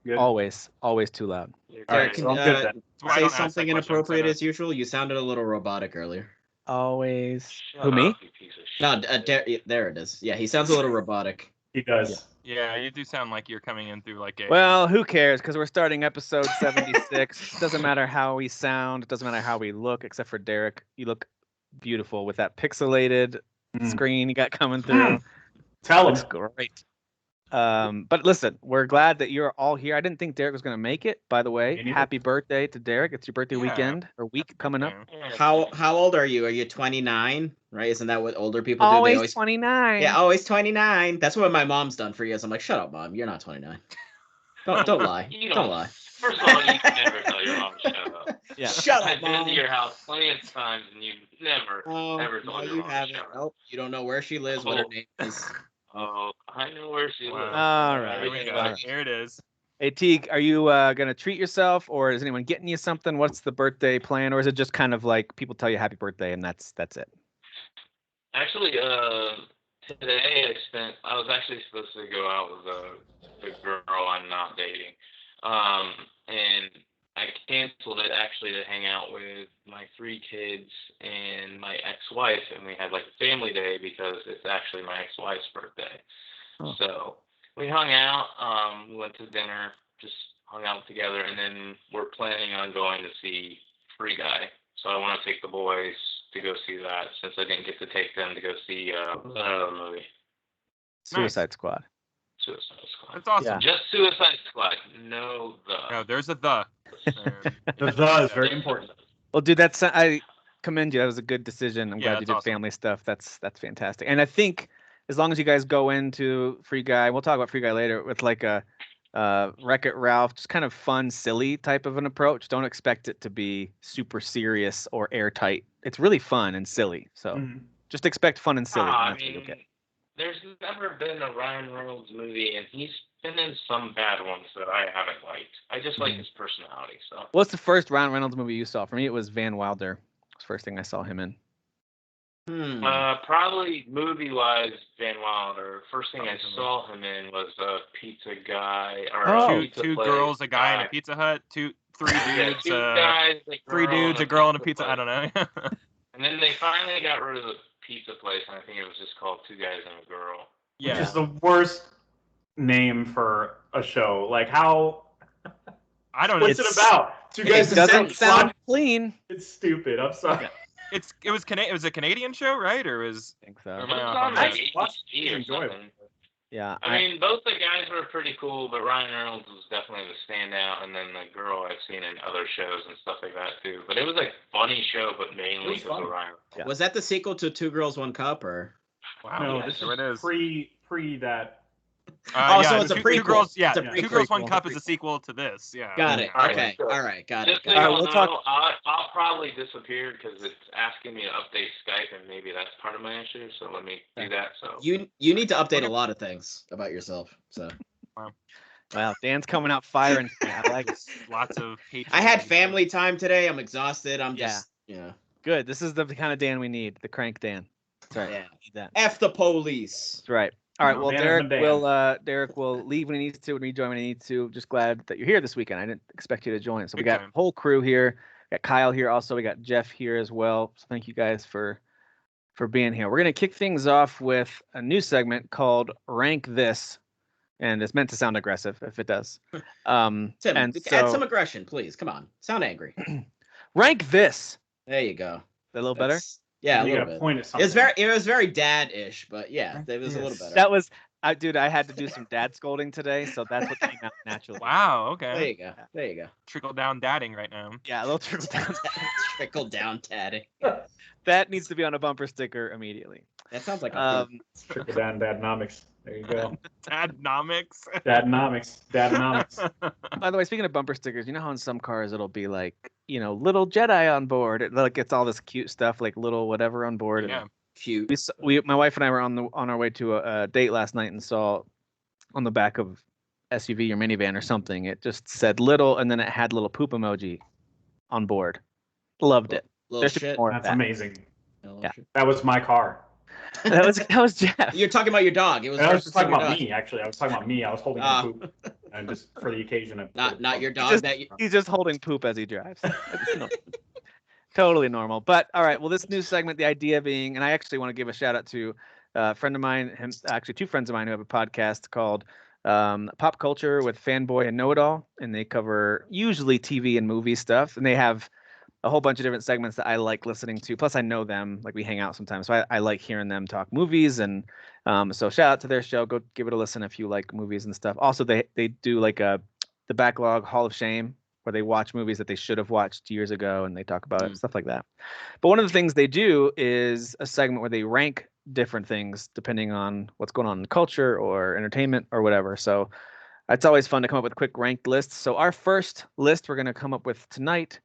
Good. Always too loud. All right, so I'm good then. Why I say don't ask that something question inappropriate instead as usual. You sounded a little robotic earlier. Always. Shut Who, me? up, you piece of No, shit. there it is. Yeah, he sounds a little robotic. He does. Yeah, you do sound like you're coming in through like a. Well, who cares? Because we're starting episode 76. Doesn't matter how we sound. Doesn't matter how we look, except for Derek. You look beautiful with that pixelated screen you got coming through. Tell Looks him. great. But listen, we're glad that you're all here. I didn't think Derek was going to make it, by the way. Me neither. Happy birthday to Derek. It's your birthday Yeah. weekend or week coming up. Yeah. How old are you? Are you 29? Right? Isn't that what older people do? Always 29. Yeah, always 29. That's what my mom's done for years. I'm like, shut up, mom. You're not 29. Don't lie. Don't lie. First of all, you can never tell your mom to shut up. Yeah. Shut I've up, been mom. to your house plenty of times, and you've never, Oh, ever no, told your you mom to haven't. shut up. Nope. You don't know where she lives, what her name is. Oh, I know where she lives. All right. There we go. All right. There it is. Hey, Teague, are you going to treat yourself or is anyone getting you something? What's the birthday plan? Or is it just kind of like people tell you happy birthday and that's it? Actually, today I was actually supposed to go out with a girl I'm not dating. And I canceled it actually to hang out with my 3 kids and my ex-wife, and we had like a family day because it's actually my ex-wife's birthday. Oh. So we hung out, we went to dinner, just hung out together, and then we're planning on going to see Free Guy. So I want to take the boys to go see that since I didn't get to take them to go see another movie. Suicide Squad. Suicide Squad. That's awesome. Yeah. Just Suicide Squad. No, No, there's a the. The is very important. Well, dude, I commend you. That was a good decision. I'm Yeah, glad you that's did awesome. family stuff. That's fantastic. And I think as long as you guys go into Free Guy, we'll talk about Free Guy later with like a Wreck-It Ralph, just kind of fun, silly type of an approach. Don't expect it to be super serious or airtight. It's really fun and silly. So just expect fun and silly. and I that's what you'll mean, get. there's never been a Ryan Reynolds movie, and he's been in some bad ones that I haven't liked. I just like his personality. So What's the first Ryan Reynolds movie you saw? For me, it was Van Wilder. It was the first thing I saw him in. probably movie-wise, Van Wilder. First thing I saw him in was Pizza Guy or Two girls, a guy in a Pizza Hut. Three dudes. Two guys, Three dudes, a girl in a pizza. I don't know. And then they finally got rid of the pizza place, and I think it was just called Two Guys and a Girl. Yeah. Which is the worst name for a show. Like how? I don't know. What's it about? Two guys It doesn't sound clean. It's stupid. I'm sorry. It was a Canadian show, right? Or was? I think so. Or am It I was off on on like that? HD or Enjoy it. something. Yeah. I mean, both the guys were pretty cool, but Ryan Reynolds was definitely the standout, and then the girl I've seen in other shows and stuff like that too. But it was a funny show, but mainly because of Ryan. Yeah. Was that the sequel to Two Girls, One Cup, or? Wow. No, yeah, this there is it is. pre that. So it's a Two prequel. Girls, yeah. It's a Two Girls, One prequel. Cup is a sequel to this. Yeah. Got it. All right, Okay. so- All right. Got it. Just so Got it. y'all we'll know, talk- I'll probably disappear because it's asking me to update Skype, and maybe that's part of my issue. So let me do that. So You need to update a lot of things about yourself. So Wow, Dan's coming out firing. I like it. Lots of hate. I had family time today. I'm exhausted. I'm Yeah. just Good. This is the kind of Dan we need. The crank Dan. That's right. Yeah. We need that. F the police. That's right. All right. No, Well, Dan Derek is the Derek will leave when he needs to and rejoin when he needs to. Just glad that you're here this weekend. I didn't expect you to join. So we Big got time. a whole crew here. We got Kyle here also. We got Jeff here as well. So thank you guys for being here. We're gonna kick things off with a new segment called Rank This, and it's meant to sound aggressive if it does. Tim, and add so some aggression, please. Come on, sound angry. rank this. There you go. A little better. Yeah, a You little gotta bit. point at something. It was very dad-ish, but yeah, it was a little better. That was, dude. I had to do some dad scolding today, so that's what came out naturally. Wow. There Okay. you go. There you go. Trickle down dadding right now. Yeah, a little trickle down. Trickle down tatting. That needs to be on a bumper sticker immediately. That sounds like a Trickle down dadnomics. There you go. Dadnomics. Dadnomics. By the way, speaking of bumper stickers, you know how in some cars it'll be like, little Jedi on board. It's all this cute stuff, like little whatever on board. Yeah. cute. My wife and I were on our way to a date last night and saw on the back of SUV or minivan or something, it just said little, and then it had little poop emoji on board. Loved it. Little There should be shit. more of That's that. amazing. Little Yeah. shit. That was my car. That was Jeff. You're talking about your dog. It was. I was just referencing talking your about dog. me, actually. I was talking about me. I was holding Ah. my poop, and just for the occasion. Not your dog. just- that you... He's just holding poop as he drives. That's totally normal. But all right, well, this new segment, the idea being, and I actually want to give a shout out to a friend of mine, actually 2 friends of mine who have a podcast called Pop Culture with Fanboy and Know It All, and they cover usually TV and movie stuff, and they have a whole bunch of different segments that I like listening to. Plus, I know them, like we hang out sometimes, so I like hearing them talk movies. And so shout out to their show. Go give it a listen if you like movies and stuff. Also, they do like the Backlog Hall of Shame, where they watch movies that they should have watched years ago, and they talk about it, stuff like that. But one of the things they do is a segment where they rank different things depending on what's going on in culture or entertainment or whatever. So it's always fun to come up with quick ranked lists. So our first list we're going to come up with tonight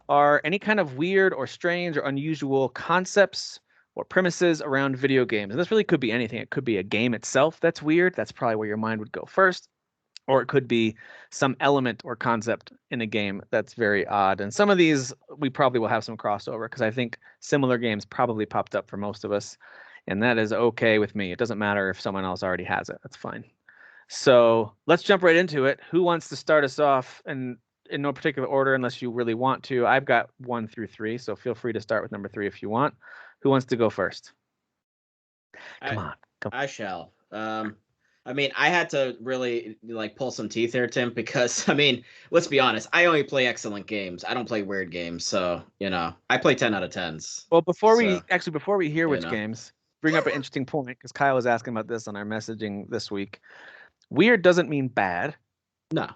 are any kind of weird or strange or unusual concepts or premises around video games. And this really could be anything. It could be a game itself that's weird. That's probably where your mind would go first. Or it could be some element or concept in a game that's very odd. And some of these we probably will have some crossover because I think similar games probably popped up for most of us. And that is okay with me. It doesn't matter if someone else already has it. That's fine. So let's jump right into it. Who wants to start us off? And in no particular order, unless you really want to. I've got 1 through 3, so feel free to start with number 3 if you want. Who wants to go first? Come on. I shall. I mean, I had to really like pull some teeth here, Tim, because I mean, let's be honest. I only play excellent games. I don't play weird games, so I play 10 out of 10s. Well, before we hear you which know. games, bring up an interesting point because Kyle was asking about this on our messaging this week. Weird doesn't mean bad. No,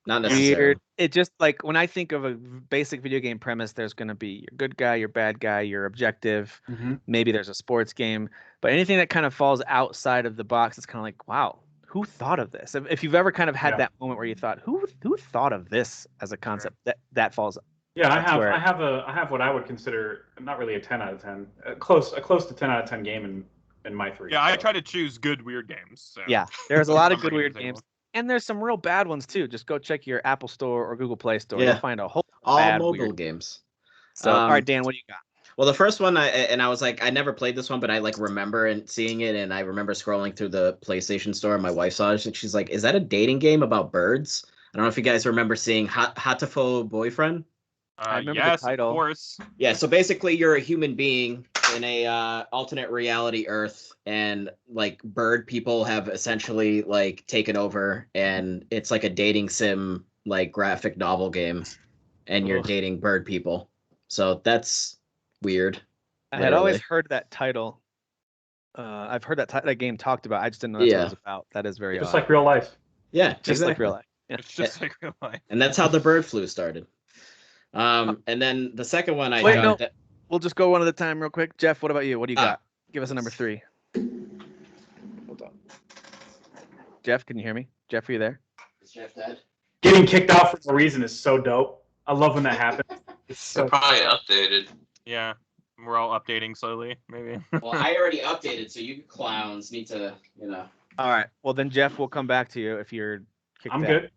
not necessarily. Weird. It just like when I think of a basic video game premise, there's going to be your good guy, your bad guy, your objective. Maybe there's a sports game, but anything that kind of falls outside of the box, it's kind of like, wow, who thought of this? If you've ever kind of had that moment where you thought, who thought of this as a concept, that falls. Yeah, I have what I would consider not really a 10 out of 10, close to 10 out of 10 game in my 3. Yeah, so. I try to choose good weird games. So. Yeah, there's a lot of I'm good bringing weird the table. games. And there's some real bad ones too. Just go check your Apple Store or Google Play Store. Yeah. You'll find a whole All bad mobile weird. games. So, all right, Dan, what do you got? Well, the first one, I was like, I never played this one, but I like remember and seeing it, and I remember scrolling through the PlayStation Store, and my wife saw it, and she's like, "Is that a dating game about birds?" I don't know if you guys remember seeing Hatoful Boyfriend. I remember the Yes, title. of course. Yeah, so basically, you're a human being in a alternate reality Earth, and like bird people have essentially like taken over, and it's like a dating sim, like graphic novel game, and you're Ugh. dating bird people. So that's weird. I had always literally. heard that title. I've heard that game talked about. I just didn't know that's what it Yeah. was about. That is very Just odd. like real life. Yeah, Just like exactly. real life. Yeah. It's just like real life. And that's how the bird flu started. And then the second one I Wait, jumped no. at- We'll just go one at a time real quick. Jeff, what about you? What do you Ah. got? Give us a number 3. Hold on. Jeff, can you hear me? Jeff, are you there? Is Jeff dead? Getting kicked out for no reason is so dope. I love when that happens. It's so They're probably updated. Yeah, we're all updating slowly, maybe. Well, I already updated, so you clowns need to, All right. Well, then, Jeff, we'll come back to you if you're kicked I'm out. good.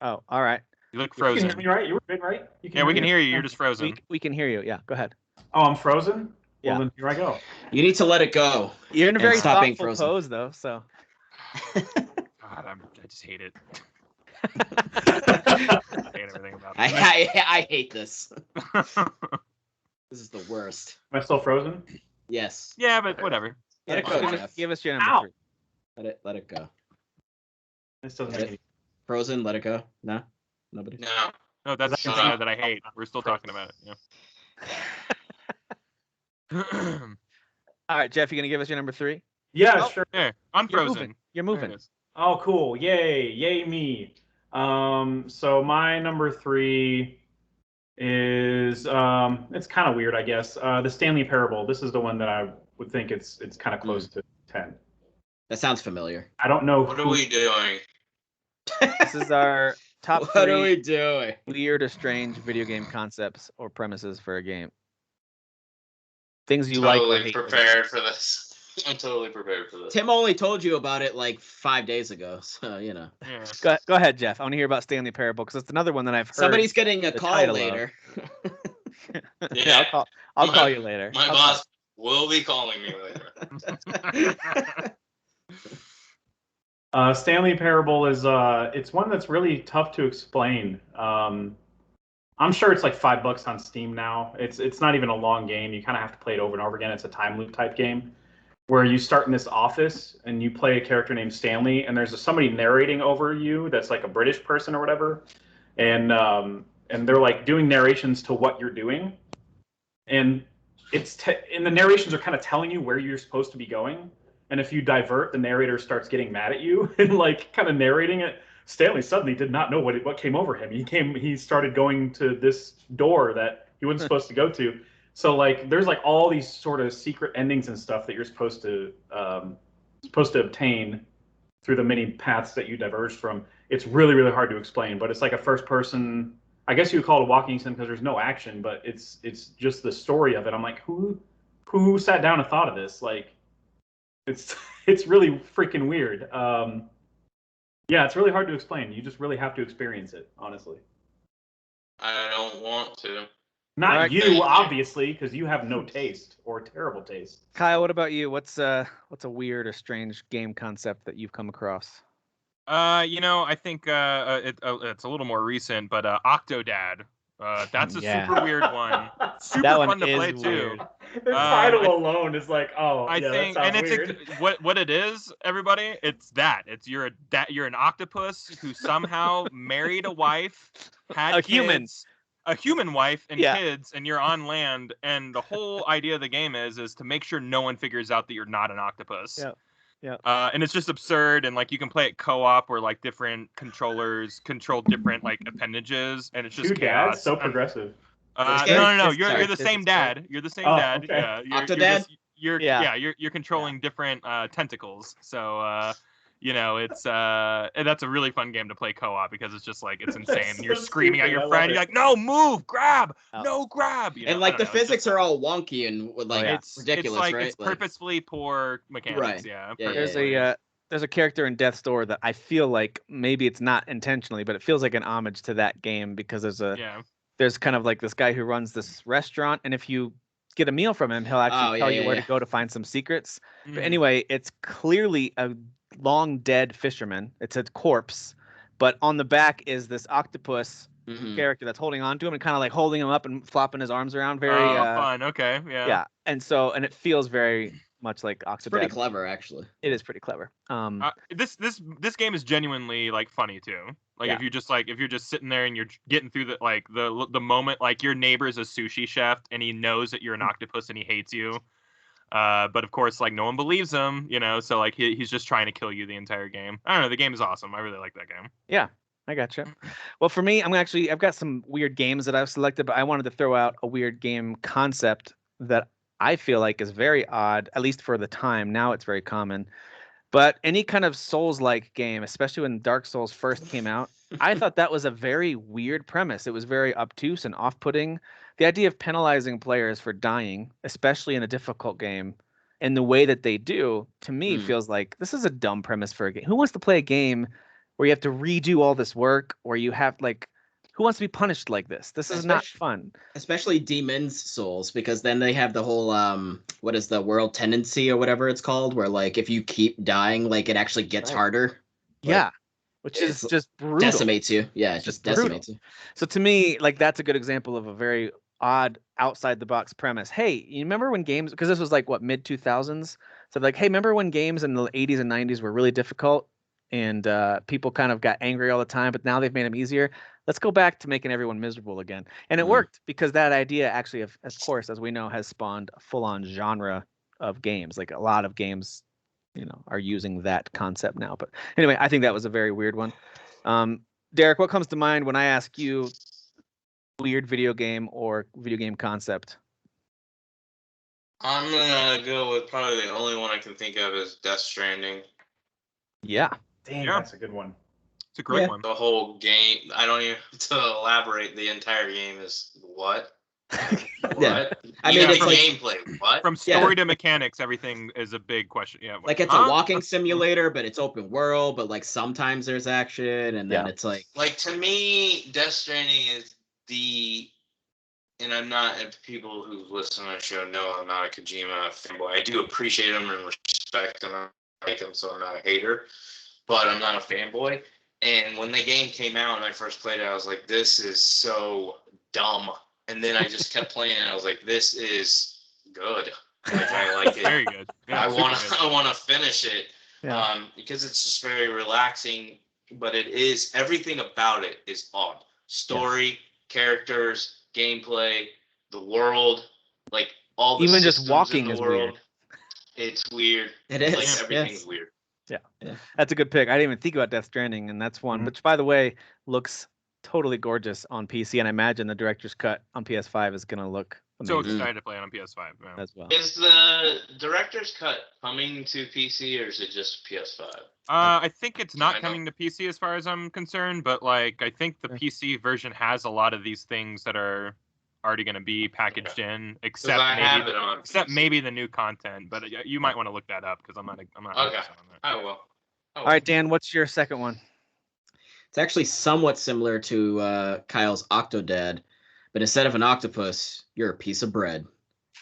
Oh, all right. You look You can frozen. hear me, right? You were good, right? You Yeah, we can hear you. You're just frozen. We can hear you. Yeah, go ahead. Oh, I'm frozen? Yeah. Well, then here I go. you need to let it go. You're in a And very stop being thoughtful frozen. pose, though. So God, I just hate it. I hate everything about it. I hate this. This is the worst. Am I still frozen? Yes. Yeah, but whatever. Let it go, give, Jeff. give us your number Ow. 3. Let it go. This doesn't Let make it- any Frozen, let it go. No? Nobody? No. No, that's the side that I hate. We're still talking about it. Yeah. All right, Jeff, you gonna give us your number 3? Yeah, Oh. sure. There, I'm You're frozen. moving. You're There it moving. is. Oh, cool. Yay me. So my number 3 is it's kind of weird, I guess. The Stanley Parable. This is the one that I would think it's kind of close to 10. That sounds familiar. I don't know. What are we doing? This is our top What are 3 we doing? weird or strange video game concepts or premises for a game. Things you like or Totally hate. prepared for this. I'm totally prepared for this. Tim only told you about it like 5 days ago, so Yeah. Go ahead, Jeff. I want to hear about Stanley Parable because it's another one that I've heard. somebody's getting a the call title of. later. Yeah, I'll call you later. My I'll boss will be calling me later. Stanley Parable is it's one that's really tough to explain. I'm sure it's like $5 on Steam now. It's not even a long game. You kind of have to play it over and over again. It's a time loop type game where you start in this office and you play a character named Stanley, and there's somebody narrating over you that's like a British person or whatever, and they're like doing narrations to what you're doing, and and the narrations are kind of telling you where you're supposed to be going, and if you divert, the narrator starts getting mad at you and like kind of narrating it. Stanley suddenly did not know what came over him. He started going to this door that he wasn't supposed to go to. So like there's like all these sort of secret endings and stuff that you're supposed to obtain through the many paths that you diverge from. It's really, really hard to explain, but it's like a first person, I guess you would call it a walking sim because there's no action, but it's just the story of it. I'm like, who sat down and thought of this? Like it's really freaking weird. Yeah, it's really hard to explain. You just really have to experience it, honestly. I don't want to. Not Right. you, obviously, because you have no taste or terrible taste. Kyle, what about you? What's a weird or strange game concept that you've come across? I think it's a little more recent, but Octodad. That's a super weird one. Super That one fun to is play weird. too. The title alone is like, oh, I yeah, think, that and sounds it's weird. what it is, everybody. It's that. It's you're an octopus who somehow married a wife, had A kids, human. a human wife and Yeah. kids, and you're on land. And the whole idea of the game is to make sure no one figures out that you're not an octopus. Yeah. Yeah. And it's just absurd, and like you can play it co-op where like different controllers control different like appendages, and it's just Two chaos. dads, so progressive. No. It's You're sorry, the this same is dad. You're the same Oh, dad. okay. Yeah. Octodad? You're controlling different tentacles. So it's and that's a really fun game to play co-op because it's just like it's insane. That's And you're so screaming at stupid. I your love friend. it. You're like, no, move, grab, Oh. no grab. And like I the don't know, it's physics just are all wonky and like it's ridiculous, it's like right? it's purposefully poor mechanics. Right. Yeah. Yeah, purposefully. There's a character in Death's Door that I feel like maybe it's not intentionally, but it feels like an homage to that game because there's kind of like this guy who runs this restaurant, and if you get a meal from him, he'll actually tell you where to go to find some secrets. But anyway, it's clearly a long dead fisherman. It's a corpse, but on the back is this octopus character that's holding on to him and kind of like holding him up and flopping his arms around. Very fun. Okay. Yeah. Yeah, and it feels very much like Octodad. It's pretty clever, actually. It is pretty clever. This game is genuinely like funny too. Like if you're just sitting there and you're getting through the moment, like your neighbor's a sushi chef and he knows that you're an octopus and he hates you. But of course, like no one believes him, so like he's just trying to kill you the entire game. I don't know. The game is awesome. I really like that game. Yeah, I gotcha. Well, for me, I've got some weird games that I've selected, but I wanted to throw out a weird game concept that I feel like is very odd, at least for the time. Now it's very common. But any kind of Souls-like game, especially when Dark Souls first came out, I thought that was a very weird premise. It was very obtuse and off-putting. The idea of penalizing players for dying, especially in a difficult game, in the way that they do, to me feels like this is a dumb premise for a game. Who wants to play a game where you have to redo all this work, or you have like, who wants to be punished like this? This is not fun. Especially Demon's Souls, because then they have the whole what is the world tendency or whatever it's called, where like if you keep dying, like it actually gets harder. Yeah, which is just brutal. Decimates you. Yeah, it just decimates you. So to me, like that's a good example of a very odd outside the box premise. Hey, you remember when games, because this was like what, mid 2000s? So like, hey, remember when games in the 80s and 90s were really difficult and people kind of got angry all the time, but now they've made them easier. Let's go back to making everyone miserable again. And it worked because that idea actually, of course, as we know, has spawned a full-on genre of games. Like a lot of games, are using that concept now. But anyway, I think that was a very weird one. Derek, what comes to mind when I ask you weird video game or video game concept? I'm gonna go with probably the only one I can think of is Death Stranding. Yeah. Damn, that's a good one. It's a great one. The whole game, I don't even to elaborate. The entire game is what? What? I mean, it's the like gameplay. What? From story to mechanics, everything is a big question. Yeah. Like it's a walking simulator, but it's open world. But like sometimes there's action, and then it's like to me, Death Stranding is the and I'm not, if people who listen to my show know I'm not a Kojima fanboy. I do appreciate him and respect him. I like him, so I'm not a hater, but I'm not a fanboy. And when the game came out and I first played it, I was like, this is so dumb. And then I just kept playing it. I was like, this is good. Like, I like it. Very good. Yeah, I want super to. good. I want to finish it. Yeah. Because it's just very relaxing. But it is, everything about it is odd. Story, characters, gameplay, the world, like all the Even just systems walking in the is world. weird. It's weird. It is. Like everything's Yes. weird. That's a good pick. I didn't even think about Death Stranding, and that's one. Mhm. Which, by the way, looks totally gorgeous on PC, and I imagine the director's cut on PS5 is going to look So amazing excited to play it on PS5. Yeah. as well. Is the director's cut coming to PC or is it just PS5? I think it's I not know. coming to PC as far as I'm concerned, but like I think the Yeah. PC version has a lot of these things that are already going to be packaged in, except I have maybe it on except PC. maybe the new content. But you might want to look that up because I'm not Okay. 100% on that. I will. All right, Dan, what's your second one? It's actually somewhat similar to Kyle's Octodad, but instead of an octopus, you're a piece of bread.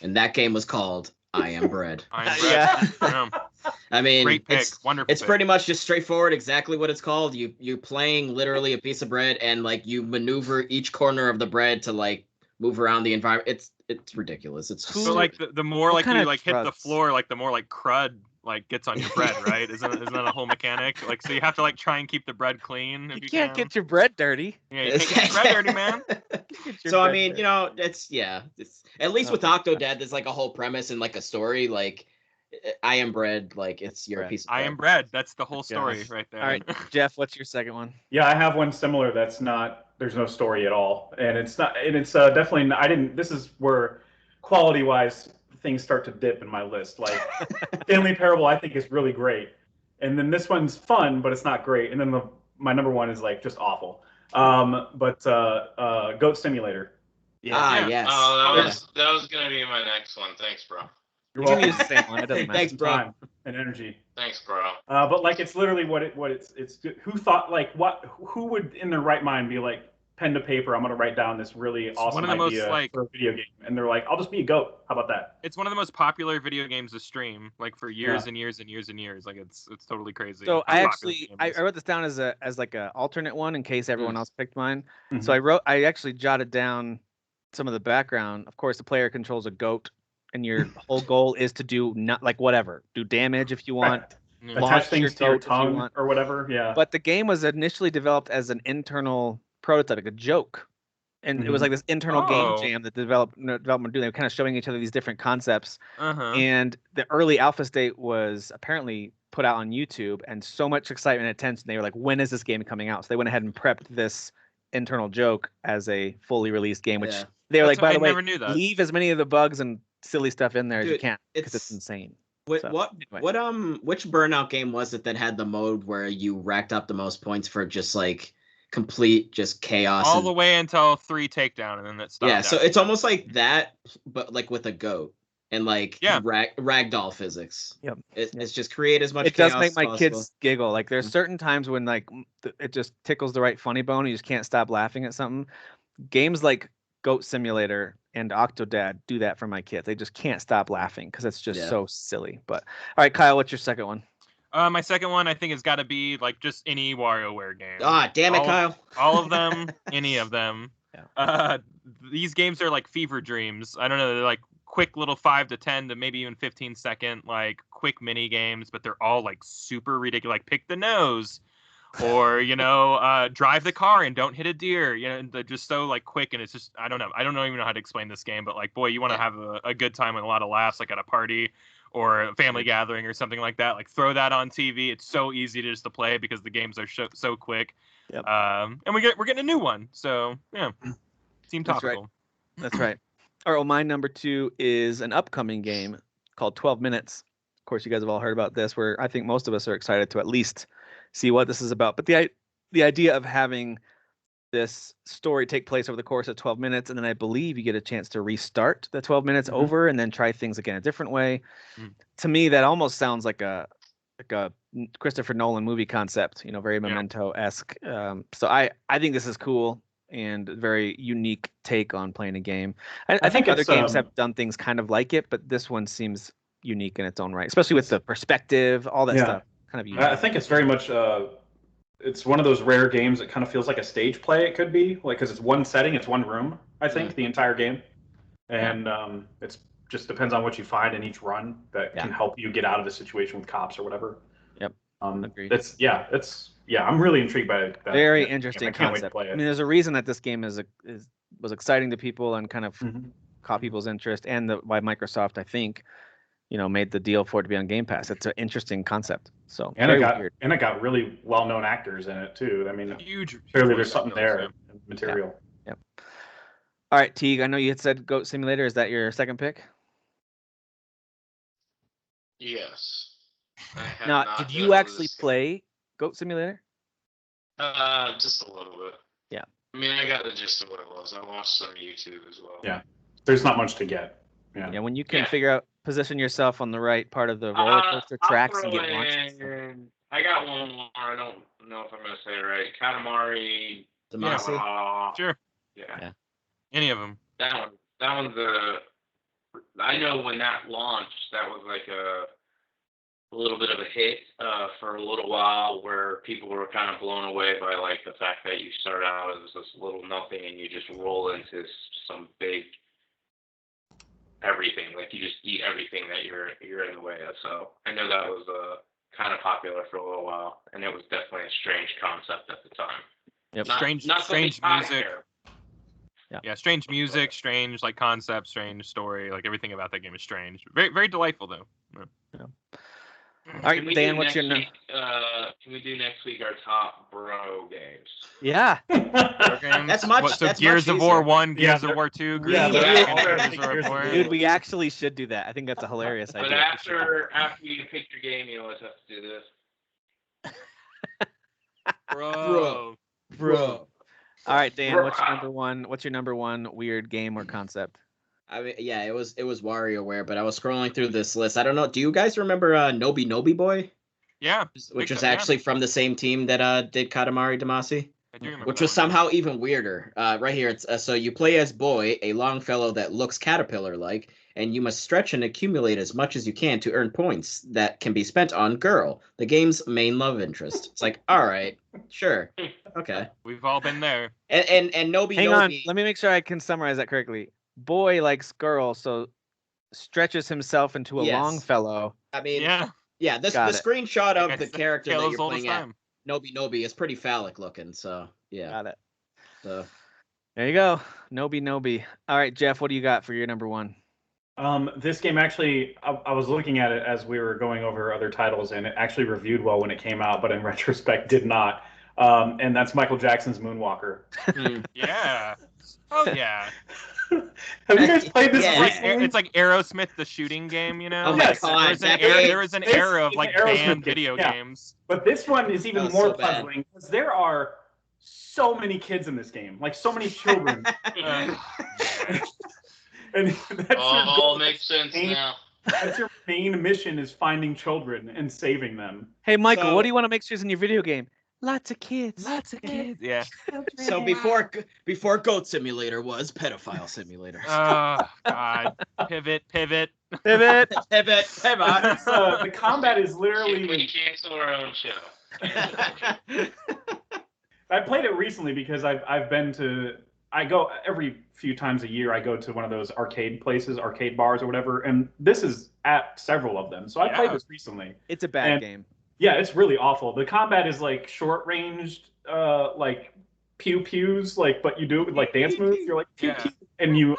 And that game was called I Am Bread. I am Yeah. yeah. I mean, Great pick. it's Wonderful. it's pick. pretty much just straightforward, exactly what it's called. You're playing literally a piece of bread, and like you maneuver each corner of the bread to like move around the environment. It's ridiculous. It's Who- So like the more What like kind you of like hit the drugs? floor, like the more like crud like gets on your bread, right? Isn't that a whole mechanic? Like so you have to like try and keep the bread clean if You you can't can. get your bread dirty. Yeah, you can't get your bread dirty, man. Get your So I bread mean, dirty. you know, it's at least with Oh my gosh. Octodad, there's like a whole premise and like a story. Like I Am Bread, like it's your Bread. piece of I bread. am bread. That's the whole story Yes. right there. All right, Jeff, what's your second one? Yeah, I have one similar that's not, there's no story at all. And it's not, and it's definitely, I didn't, this is where quality wise things start to dip in my list. Like Stanley Parable, I think is really great. And then this one's fun, but it's not great. And then my number one is like just awful. But Goat Simulator. Ah, Yeah. yes. Oh, Yeah. that was gonna be my next one. Thanks, bro. You're You can welcome. use the same one. It doesn't matter. Thanks, bro. Time and energy. Thanks, bro. But like it's literally what it's who thought like who would in their right mind be like pen to paper, I'm gonna write down this really awesome one of the most, idea like- for a video game, and they're like, I'll just be a goat. How about that? It's one of the most popular video games to stream, like for years Yeah. and years and years and years. Like it's totally crazy. So how I popular actually the game I is. wrote this down as like a alternate one in case everyone else picked mine. Mhm. So I actually jotted down some of the background. Of course, the player controls a goat, and your whole goal is to do not like whatever, do damage if you want. Yeah. Launch Attach things your to your goat if you tongue want. or whatever. Yeah. But the game was initially developed as an internal prototype, like a joke. And it was like this internal Oh. game jam that development were doing. They were kind of showing each other these different concepts. Uh-huh. And the early alpha state was apparently put out on YouTube, and so much excitement and attention. They were like, when is this game coming out? So they went ahead and prepped this internal joke as a fully released game, which Yeah. they were like, by I the way, never knew that. leave as many of the bugs and silly stuff in there as you Dude, can, because it's it's- insane. What So, what anyway. which Burnout game was it that had the mode where you racked up the most points for just like complete just chaos? All and- the way until 3 takedown, and then that stopped. yeah, so after it's that. almost like that, but like with a goat and like Yeah. ragdoll physics. Yep. It's just create as much. It does chaos make as my possible. kids giggle. Like there's Mhm. certain times when like it just tickles the right funny bone. And you just can't stop laughing at something. Games like Goat Simulator and Octodad do that for my kids. They just can't stop laughing because it's just Yeah. so silly. But all right, Kyle, what's your second one? My second one, I think, has got to be like just any WarioWare game. Ah, damn it, all, Kyle. All of them, any of them. Yeah. These games are like fever dreams. I don't know. They're like quick little 5 to 10 to maybe even 15-second like quick mini games, but they're all like super ridiculous. Like pick the nose, or drive the car and don't hit a deer. They're just so like quick, and it's just I don't even know how to explain this game, but like boy, you want to have a good time and a lot of laughs, like at a party or a family gathering or something like that. Like throw that on TV. It's so easy to just to play because the games are so quick. Yep. And we're getting a new one, so yeah, seem That's right. topical. That's right. All right, well, my number 2 is an upcoming game called 12 Minutes. Of course, you guys have all heard about this, where I think most of us are excited to at least see what this is about. But the idea of having this story take place over the course of 12 minutes, and then I believe you get a chance to restart the 12 minutes Mhm. over and then try things again a different way. Mm. To me, that almost sounds like a Christopher Nolan movie concept, very Yeah. Memento-esque. So I think this is cool. and very unique take on playing a game. I think think other it's, games have done things kind of like it, but this one seems unique in its own right, especially with the perspective, all that Yeah. stuff. Kind of unique. I think it's very much it's one of those rare games that kind of feels like a stage play. It could be like because it's one setting, it's one room. I think the entire game, and it's just depends on what you find in each run that can help you get out of a situation with cops or whatever. Yep. Agreed. I'm really intrigued by that. Very interesting I can't concept. wait to play it. I mean, there's a reason that this game was exciting to people and kind of caught people's interest, and why Microsoft, I think, made the deal for it to be on Game Pass. It's an interesting concept. So and very weird. And it got really well-known actors in it too. I mean, Huge. clearly there's something there, material. Yep. All right, Teague. I know you had said Goat Simulator. Is that your second pick? Yes. Now, did you actually play Goat Simulator? Just a little bit. Yeah. I mean, I got the gist of what it was. I watched some YouTube as well. Yeah. There's not much to get. Yeah. Yeah. When you can figure out, position yourself on the right part of the roller coaster tracks and get launched. I got one more. I don't know if I'm going to say it right. Katamari Damacy. Sure. Yeah. Any of them. That one's I know when that launched, that was like a little bit of a hit for a little while, where people were kind of blown away by like the fact that you start out as this little nothing and you just roll into some big everything. Like you just eat everything that you're in the way of. So I know that was kind of popular for a little while, and it was definitely a strange concept at the time. Yep. Strange music. Yeah, strange music, strange like concept, strange story. Like everything about that game is strange. Very, very delightful though. Yeah. All right, Dan, what's your can we do next week our top bro games? Yeah. That's much. That's Gears much of War easier. 1, Gears of War 2, Gears of War 4. Dude, we actually should do that. I think that's a hilarious idea. But after you pick your game, you always have to do this. Bro. All right, Dan, what's your number one? What's your number one weird game or concept? I mean, yeah, it was WarioWare, but I was scrolling through this list. I don't know. Do you guys remember Nobi Nobi Boy? Yeah. Which was actually from the same team that did Katamari Damacy. I do remember. Which was somehow even weirder. Right here, it's so you play as Boy, a Longfellow that looks caterpillar-like, and you must stretch and accumulate as much as you can to earn points that can be spent on Girl, the game's main love interest. It's like, all right, sure, okay. We've all been there. And Nobi Hang Nobi. on, let me make sure I can summarize that correctly. Boy likes Girl, so stretches himself into a Longfellow. I mean, yeah. The screenshot of the character that you're playing at, time. Nobi Nobi, is pretty phallic looking. So yeah, got it. So there you go, Nobi Nobi. All right, Jeff, what do you got for your number one? This game actually, I was looking at it as we were going over other titles, and it actually reviewed well when it came out, but in retrospect did not. And that's Michael Jackson's Moonwalker. Yeah. Oh yeah. Have you guys played this? Yeah. It's like Aerosmith, the shooting game, you know? Oh my God, There was an era of like banned video games. But this one is even was more so bad. puzzling because there are so many kids in this game, like so many children. And that's all makes sense now. That's your main mission, is finding children and saving them. Hey, Michael, what do you want to make sure is in your video game? Lots of kids. Yeah. So before Goat Simulator was Pedophile Simulator. Oh God. Pivot. Pivot. Pivot. The combat is literally. We cancel our own show. I played it recently because I've been to. I go every few times a year. I go to one of those arcade places, arcade bars or whatever, and this is at several of them. So I played this recently. It's a bad game. Yeah, it's really awful. The combat is like short ranged, like pew pews, like, but you do it with like dance moves. You're like pew pew, and you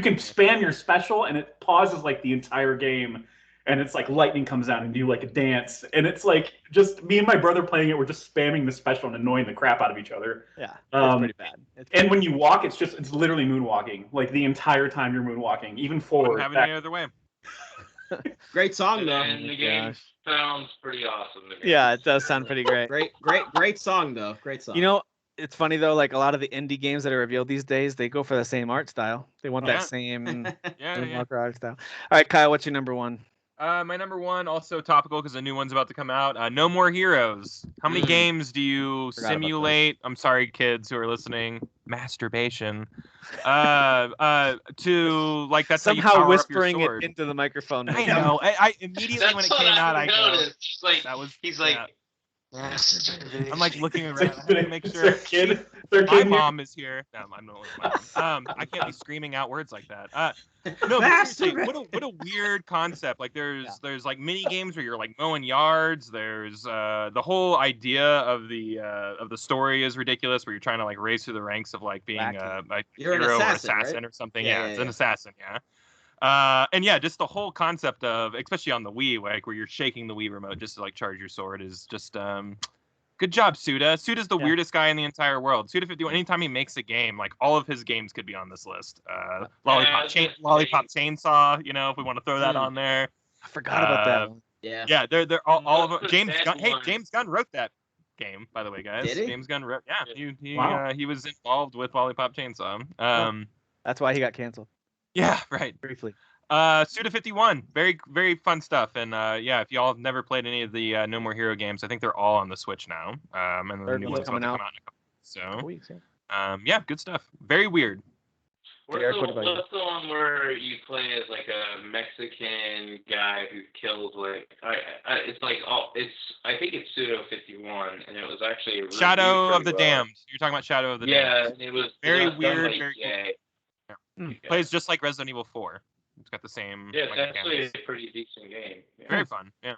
can spam your special, and it pauses like the entire game, and it's like lightning comes out and you do like a dance, and it's like just me and my brother playing it. We're just spamming the special and annoying the crap out of each other. Yeah, it's pretty bad. And when you walk, it's literally moonwalking, like the entire time you're moonwalking, even forward. Have it any other way. Great song though. And the game sounds pretty awesome. Yeah, it does sound pretty great. Great song though. Great song. You know, it's funny though, like a lot of the indie games that are revealed these days, they go for the same art style. They want that same Moonwalker art style. All right, Kyle, what's your number one? My number one, also topical because a new one's about to come out. No More Heroes. How many games do you simulate? I'm sorry, kids who are listening. masturbation. To like that's how you Somehow power whispering up your it sword. into the microphone. I know. I immediately when it came out, I go. noticed. Like That was he's yeah. like. Masturbation. I'm like looking Is around there- to make is sure there a kid? Their my kid here? mom is here. No, I'm not with my mom. I can't be screaming out words like that. No, but seriously, what a weird concept. Like there's like mini games where you're like mowing yards. There's the whole idea of the story is ridiculous, where you're trying to like raise through the ranks of like being a You're an hero assassin, or assassin right? or something. Yeah, Yeah, yeah, it's yeah. an assassin. Yeah. And yeah, just the whole concept of, especially on the Wii, like where you're shaking the Wii remote just to like charge your sword, is just good job, Suda. Suda's the weirdest guy in the entire world. Suda51, anytime he makes a game, like all of his games could be on this list. Lollipop Chainsaw, you know, if we want to throw that on there. I forgot about that one. Yeah. Yeah, they're all of them. Most James bad Gunn. Hey, ones. James Gunn wrote that game, by the way, guys. Did he? James Gunn wrote. Yeah, Wow. he was involved with Lollipop Chainsaw. That's why he got canceled Yeah, right. briefly. Suda51, very very fun stuff, and yeah, if y'all have never played any of the No More Hero games, I think they're all on the Switch now, and the Third new one's one's about to coming come out. out in a couple weeks. Weeks, So, yeah, good stuff. Very weird. Derek, what about you? What's the one where you play as like a Mexican guy who kills like it's like I think it's Pseudo-51 and it was actually reviewed Shadow of the pretty well. Damned. You're talking about Shadow of the Damned. Yeah, and it was Very done weird, by very EA. cool. Plays just like Resident Evil 4. It's got the same. Yeah, it's like, actually mechanics. a pretty decent game. Yeah. Very fun. Yeah.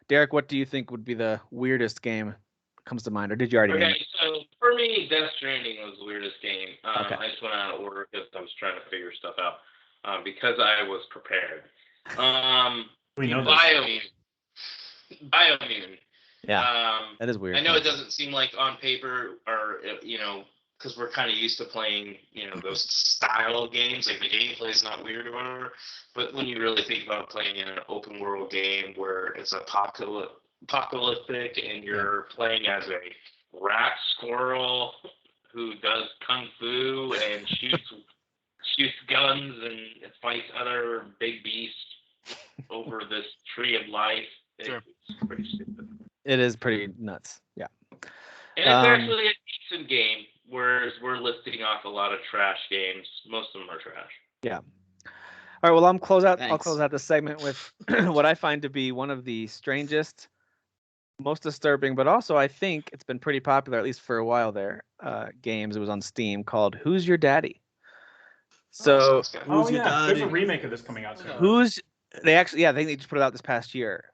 Derek, what do you think would be the weirdest game that comes to mind, or did you already name Okay, it? so for me, Death Stranding was the weirdest game. Okay. I just went out of order because I was trying to figure stuff out because I was prepared. We know this. Biomutant. Yeah, that is weird. I know it doesn't seem like on paper or because we're kind of used to playing those style of games, like the gameplay is not weird or whatever. But when you really think about playing in an open world game where it's apocalyptic and you're playing as a rat squirrel who does kung fu and shoots guns and fights other big beasts over this tree of life, Sure. it's pretty stupid. It is pretty nuts. Yeah. And it's actually a decent game, whereas we're listing off a lot of trash games. Most of them are trash. Yeah. All right. Well, I'll close out Thanks. this segment with what I find to be one of the strangest, most disturbing, but also I think it's been pretty popular, at least for a while there. Games. It was on Steam called "Who's Your Daddy." So Oh Who's your yeah, there's a daddy? remake of this coming out soon. I think they just put it out this past year.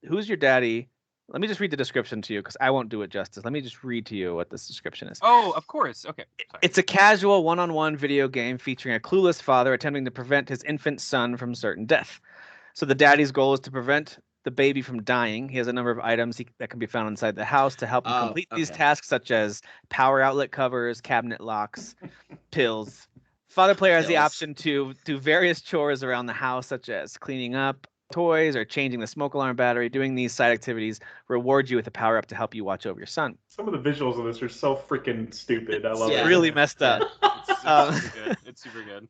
Who's Your Daddy? Let me just read the description to you because I won't do it justice. Let me just read to you what this description is. Oh, of course. Okay. Sorry. It's a casual one-on-one video game featuring a clueless father attempting to prevent his infant son from certain death. So the daddy's goal is to prevent the baby from dying. He has a number of items that can be found inside the house to help him complete these tasks, such as power outlet covers, cabinet locks, pills. Father player has the option to do various chores around the house, such as cleaning up toys or changing the smoke alarm battery. Doing these side activities rewards you with a power up to help you watch over your son. Some of the visuals of this are so freaking stupid. I love Yeah. it. Really messed up. It's super good. It's super good.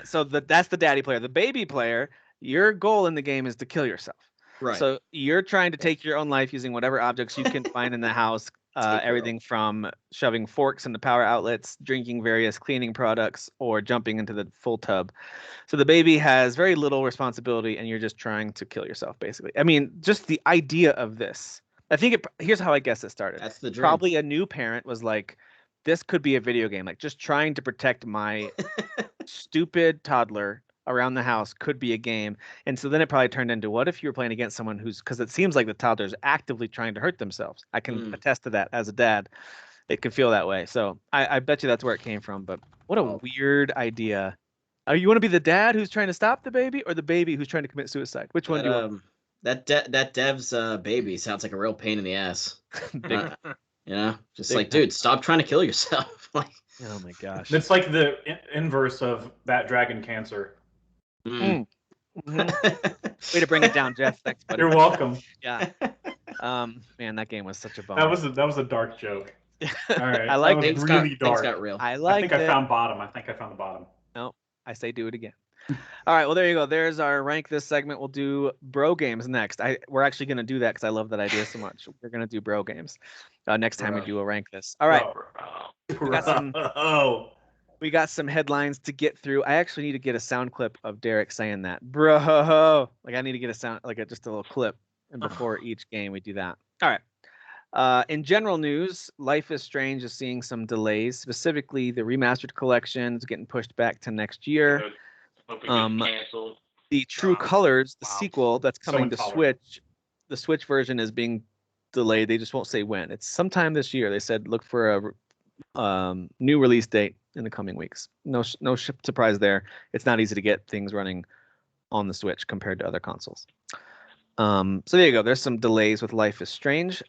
So that's the daddy player. The baby player, your goal in the game is to kill yourself. Right. So you're trying to take your own life using whatever objects you can find in the house. Everything from shoving forks into power outlets, drinking various cleaning products, or jumping into the full tub. So the baby has very little responsibility, and you're just trying to kill yourself, basically. I mean, just the idea of this. I think here's how I guess it started. That's the dream. Probably a new parent was like, this could be a video game. Like, just trying to protect my stupid toddler around the house could be a game. And so then it probably turned into, what if you were playing against someone because it seems like the toddler's actively trying to hurt themselves. I can attest to that as a dad. It could feel that way. So I bet you that's where it came from. But what a weird idea. You want to be the dad who's trying to stop the baby, or the baby who's trying to commit suicide? Which one do you want? That dev's baby sounds like a real pain in the ass. Big, Just Big like, dude, stop trying to kill yourself. Like, oh my gosh. It's like the inverse of that dragon cancer. Mhm. Way to bring it down, Jeff. Thanks, buddy. You're welcome. Yeah. Man, that game was such a bummer. That was a dark joke. All right. I like that it. was really things dark. got real. I I liked think I it. found bottom. I think I found the bottom. No, I say do it again. All right, well, there you go. There's our rank this segment. We'll do bro games next. We're actually going to do that because I love that idea so much. We're going to do bro games. next time we Bro. do a rank this. All right, Bro. we got some headlines to get through. I actually need to get a sound clip of Derek saying that, bro. Like I need to get a sound, like just a little clip, and before each game we do that. All right. In general news, Life is Strange is seeing some delays. Specifically, the remastered collection is getting pushed back to next year. Hope it gets canceled. The True Colors, the wow. sequel that's So coming to intolerant. Switch, the Switch version is being delayed. They just won't say when. It's sometime this year. They said look for a new release date in the coming weeks. No surprise there. It's not easy to get things running on the Switch compared to other consoles. So there you go. There's some delays with Life is Strange.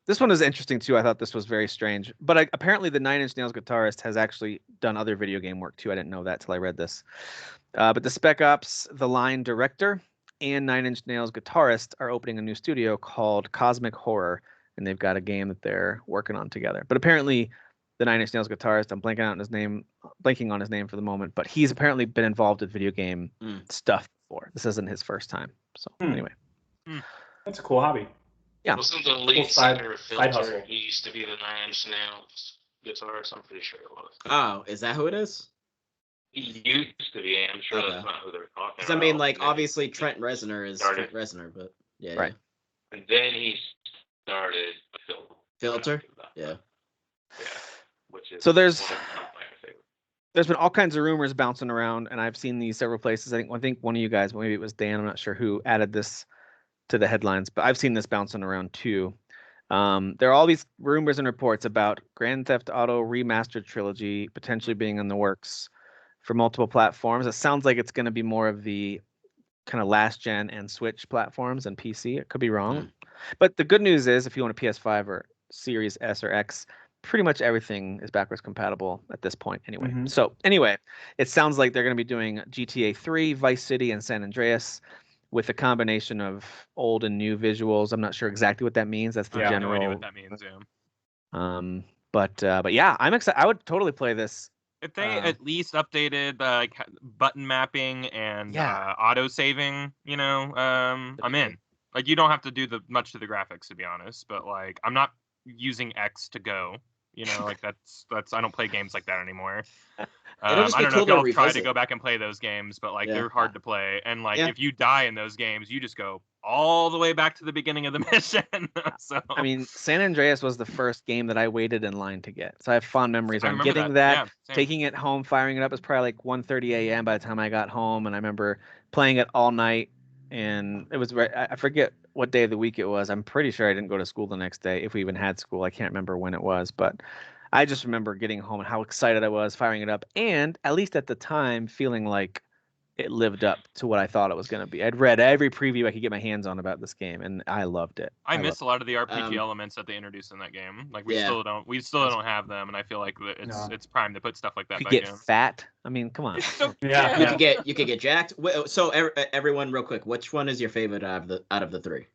This one is interesting too. I thought this was very strange. But apparently the Nine Inch Nails guitarist has actually done other video game work too. I didn't know that till I read this. But the Spec Ops, The Line director, and Nine Inch Nails guitarist are opening a new studio called Cosmic Horror, and they've got a game that they're working on together. But apparently the Nine Inch Nails guitarist, I'm blanking on his name for the moment, but he's apparently been involved in video game stuff before. This isn't his first time. So anyway. That's a cool hobby. Yeah. Wasn't the lead singer of Filter? He used to be the Nine Inch Nails guitarist. I'm pretty sure it was. Oh, is that who it is? He used to be. I'm sure that's not who they're talking about. Because I mean, like, obviously Trent Reznor is Trent Reznor, but yeah. Right. And then he started Filter? Yeah. Yeah. Which is So there's one of my favorites. there's been all kinds of rumors bouncing around, and I've seen these several places. I think one of you guys, maybe it was Dan, I'm not sure who added this to the headlines, but I've seen this bouncing around too. There are all these rumors and reports about Grand Theft Auto Remastered Trilogy potentially being in the works for multiple platforms. It sounds like it's going to be more of the kind of last gen and Switch platforms and PC. It could be wrong. But the good news is if you want a PS5 or Series S or X, pretty much everything is backwards compatible at this point anyway. So anyway, it sounds like they're going to be doing GTA 3, Vice City, and San Andreas with a combination of old and new visuals. I'm not sure exactly what that means. That's the general. No idea what that means. Yeah. But yeah, I'm excited. I would totally play this. If they at least updated like button mapping and auto saving, I'm in. Like you don't have to do much to the graphics to be honest, but like I'm not using X to go. Like that's I don't play games like that anymore. I don't know if y'all try to go back and play those games, but like they're hard to play. And like if you die in those games, you just go all the way back to the beginning of the mission. So I mean, San Andreas was the first game that I waited in line to get. So I have fond memories of getting that, taking it home, firing it up. It was probably like 1:30 a.m. by the time I got home, and I remember playing it all night. And it was I forget what day of the week it was. I'm pretty sure I didn't go to school the next day, if we even had school. I can't remember when it was, but I just remember getting home and how excited I was, firing it up, and at least at the time feeling like it lived up to what I thought it was going to be. I'd read every preview I could get my hands on about this game, and I loved it. I miss a lot of the RPG elements that they introduced in that game. Like we still don't have them, and I feel like it's prime to put stuff like that you back get in. Fat. I mean, come on. You could get jacked. So everyone, real quick, which one is your favorite out of the three?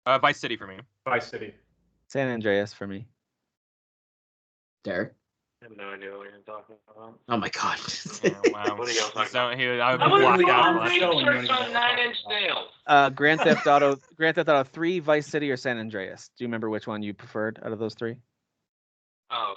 Vice City for me. Vice City. San Andreas for me. Derek? I have no idea what you're talking about. Oh my god. Wow. What are y'all talking about? I Nine Inch Nails. Grand Theft Auto 3, Vice City, or San Andreas. Do you remember which one you preferred out of those three? Oh,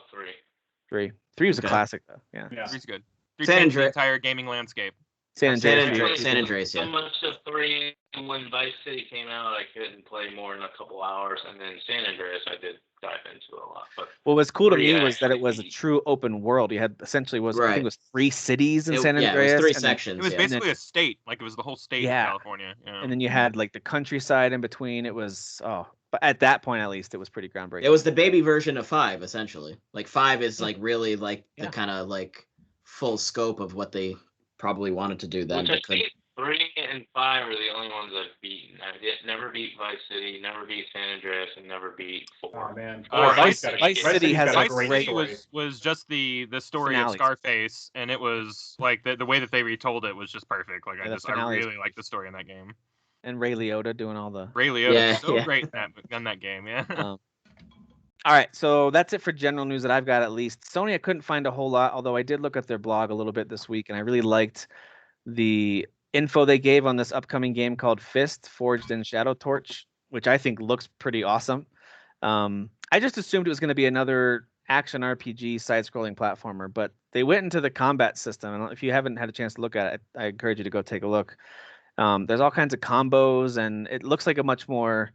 3. 3 was a classic though. Yeah. 3's good. 3 San changed the Andreas. entire gaming landscape. San Andreas, So much of 3 when Vice City came out, I couldn't play more than a couple hours, and then San Andreas I did dive into a lot. But what was cool to me was that it was a true open world. You had essentially I think it was 3 cities in San Andreas. Yeah, it was 3 sections. It was basically a state. Like it was the whole state of California. Yeah. And then you had like the countryside in between. It was but at that point at least it was pretty groundbreaking. It was the baby version of 5 essentially. Like 5 is like really like the kind of like full scope of what they probably wanted to do then. Which I think 3 and 5 are the only ones I've beaten. I never beat Vice City, never beat San Andreas, and never beat 4. Oh man, Vice City has a great story. Was just the story of Scarface, and it was like the way that they retold it was just perfect. Like I really like the story in that game. And Ray Liotta doing all the Ray Liotta is so great in that game. Yeah. All right, so that's it for general news that I've got at least. Sony, I couldn't find a whole lot, although I did look at their blog a little bit this week, and I really liked the info they gave on this upcoming game called Fist, Forged in Shadow Torch, which I think looks pretty awesome. I just assumed it was going to be another action RPG side-scrolling platformer, but they went into the combat system. And if you haven't had a chance to look at it, I encourage you to go take a look. There's all kinds of combos, and it looks like a much more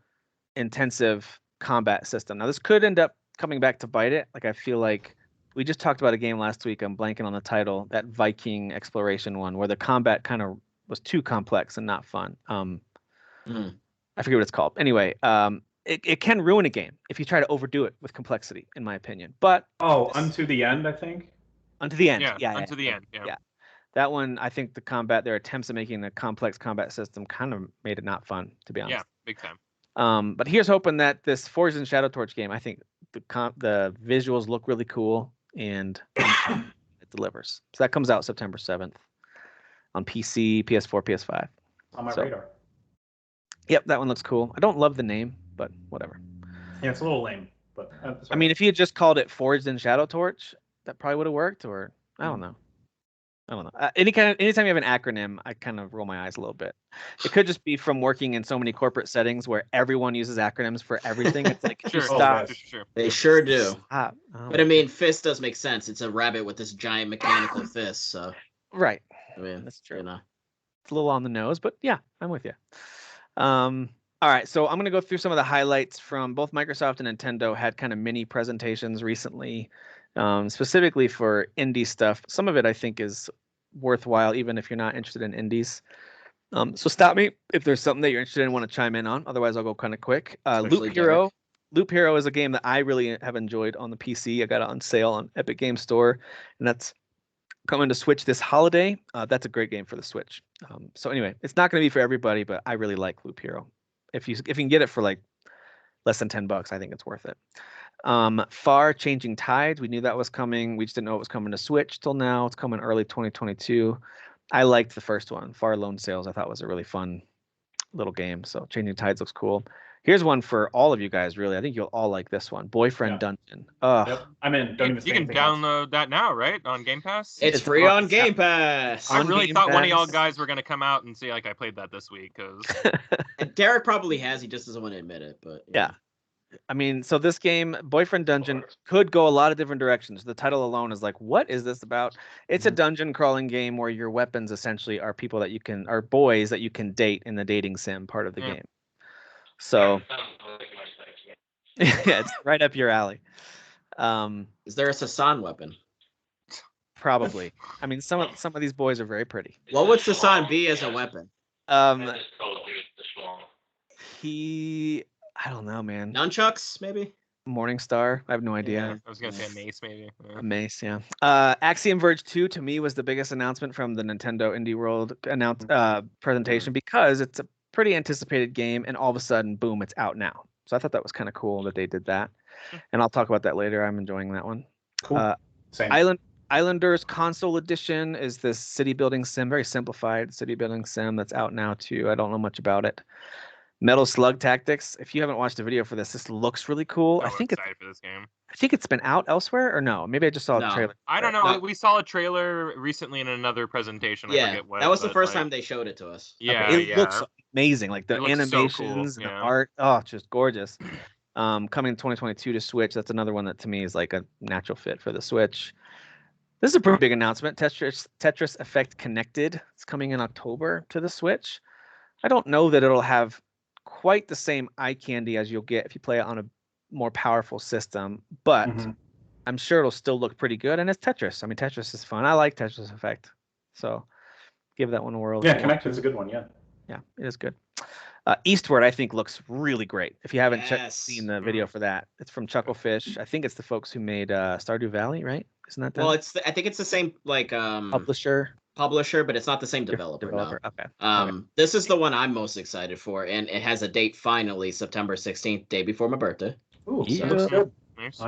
intensive combat system. Now, this could end up coming back to bite it. Like, I feel like we just talked about a game last week. I'm blanking on the title, that Viking exploration one, where the combat kind of was too complex and not fun. I forget what it's called. Anyway, it can ruin a game if you try to overdo it with complexity, in my opinion. But Unto the End, I think. Unto the End. Yeah, Unto the End. Yeah. That one, I think the combat, their attempts at making the complex combat system kind of made it not fun, to be honest. Yeah, big time. But here's hoping that this Forged in Shadow Torch game, I think the visuals look really cool and it delivers. So that comes out September 7th on PC, PS4, PS5. On my radar. Yep, that one looks cool. I don't love the name, but whatever. Yeah, it's a little lame, but I mean, if you had just called it Forged in Shadow Torch, that probably would have worked. Or I don't know. Anytime you have an acronym, I kind of roll my eyes a little bit. It could just be from working in so many corporate settings where everyone uses acronyms for everything. It's like, stop. Sure. They sure do. Stop. But I mean, fist does make sense. It's a rabbit with this giant mechanical fist. So right. I mean, that's true. You know. It's a little on the nose, but yeah, I'm with you. All right, so I'm going to go through some of the highlights from both Microsoft and Nintendo. Had kind of mini presentations recently, specifically for indie stuff. Some of it I think is worthwhile, even if you're not interested in indies. So stop me if there's something that you're interested in and want to chime in on. Otherwise, I'll go kind of quick. Loop Hero. Loop Hero is a game that I really have enjoyed on the PC. I got it on sale on Epic Games Store, and that's coming to Switch this holiday. That's a great game for the Switch. So anyway, it's not going to be for everybody, but I really like Loop Hero. If you can get it for like less than $10, I think it's worth it. Far Changing Tides. We knew that was coming. We just didn't know it was coming to Switch till now. It's coming early 2022. I liked the first one. Far Lone Sails, I thought was a really fun little game. So Changing Tides looks cool. Here's one for all of you guys, really. I think you'll all like this one. Boyfriend Dungeon. Yep. I'm in. You can download that now, right? On Game Pass? It's free on Game Pass. I really thought one of y'all guys were going to come out and say, like, I played that this week. Derek probably has. He just doesn't want to admit it. But yeah. I mean, so this game, Boyfriend Dungeon, could go a lot of different directions. The title alone is like, what is this about? It's a dungeon crawling game where your weapons essentially are people that you can, are boys that you can date in the dating sim part of the game. So yeah, it's right up your alley. Is there a Sasan weapon? Probably. I mean, some of these boys are very pretty. What would Sasan be as a weapon? I don't know, man. Nunchucks, maybe? Morningstar. I have no idea. Yeah, I was gonna say a mace, maybe. Yeah. A mace, yeah. Axiom Verge 2 to me was the biggest announcement from the Nintendo Indie World presentation because it's a pretty anticipated game, and all of a sudden, boom, it's out now. So I thought that was kind of cool that they did that, and I'll talk about that later. I'm enjoying that one. Cool. Same. Islanders Console Edition is this city building sim, very simplified city building sim that's out now too. I don't know much about it. Metal Slug Tactics. If you haven't watched a video for this looks really cool. I'm excited for this game. I think it's been out elsewhere, or no? Maybe I just saw a trailer. I don't know. No. We saw a trailer recently in another presentation. Yeah, I forget what, that was the first time they showed it to us. Yeah, okay. It looks amazing. Like the animations so cool. and the art. Oh, it's just gorgeous. Coming in 2022 to Switch. That's another one that to me is like a natural fit for the Switch. This is a pretty big announcement. Tetris Effect Connected. It's coming in October to the Switch. I don't know that it'll have quite the same eye candy as you'll get if you play it on a more powerful system, but I'm sure it'll still look pretty good. And it's Tetris. I mean, Tetris is fun. I like Tetris Effect, so give that one a whirl. Yeah, Connected's a good one. Yeah, it is good. Eastward, I think, looks really great. If you haven't seen the video for that, it's from Chucklefish. I think it's the folks who made Stardew Valley, right? Isn't that them? Well, I think it's the same like publisher, but it's not the same developer. No. Okay. This is the one I'm most excited for, and it has a date finally, September 16th, day before my birthday. Ooh, that looks good. Nice.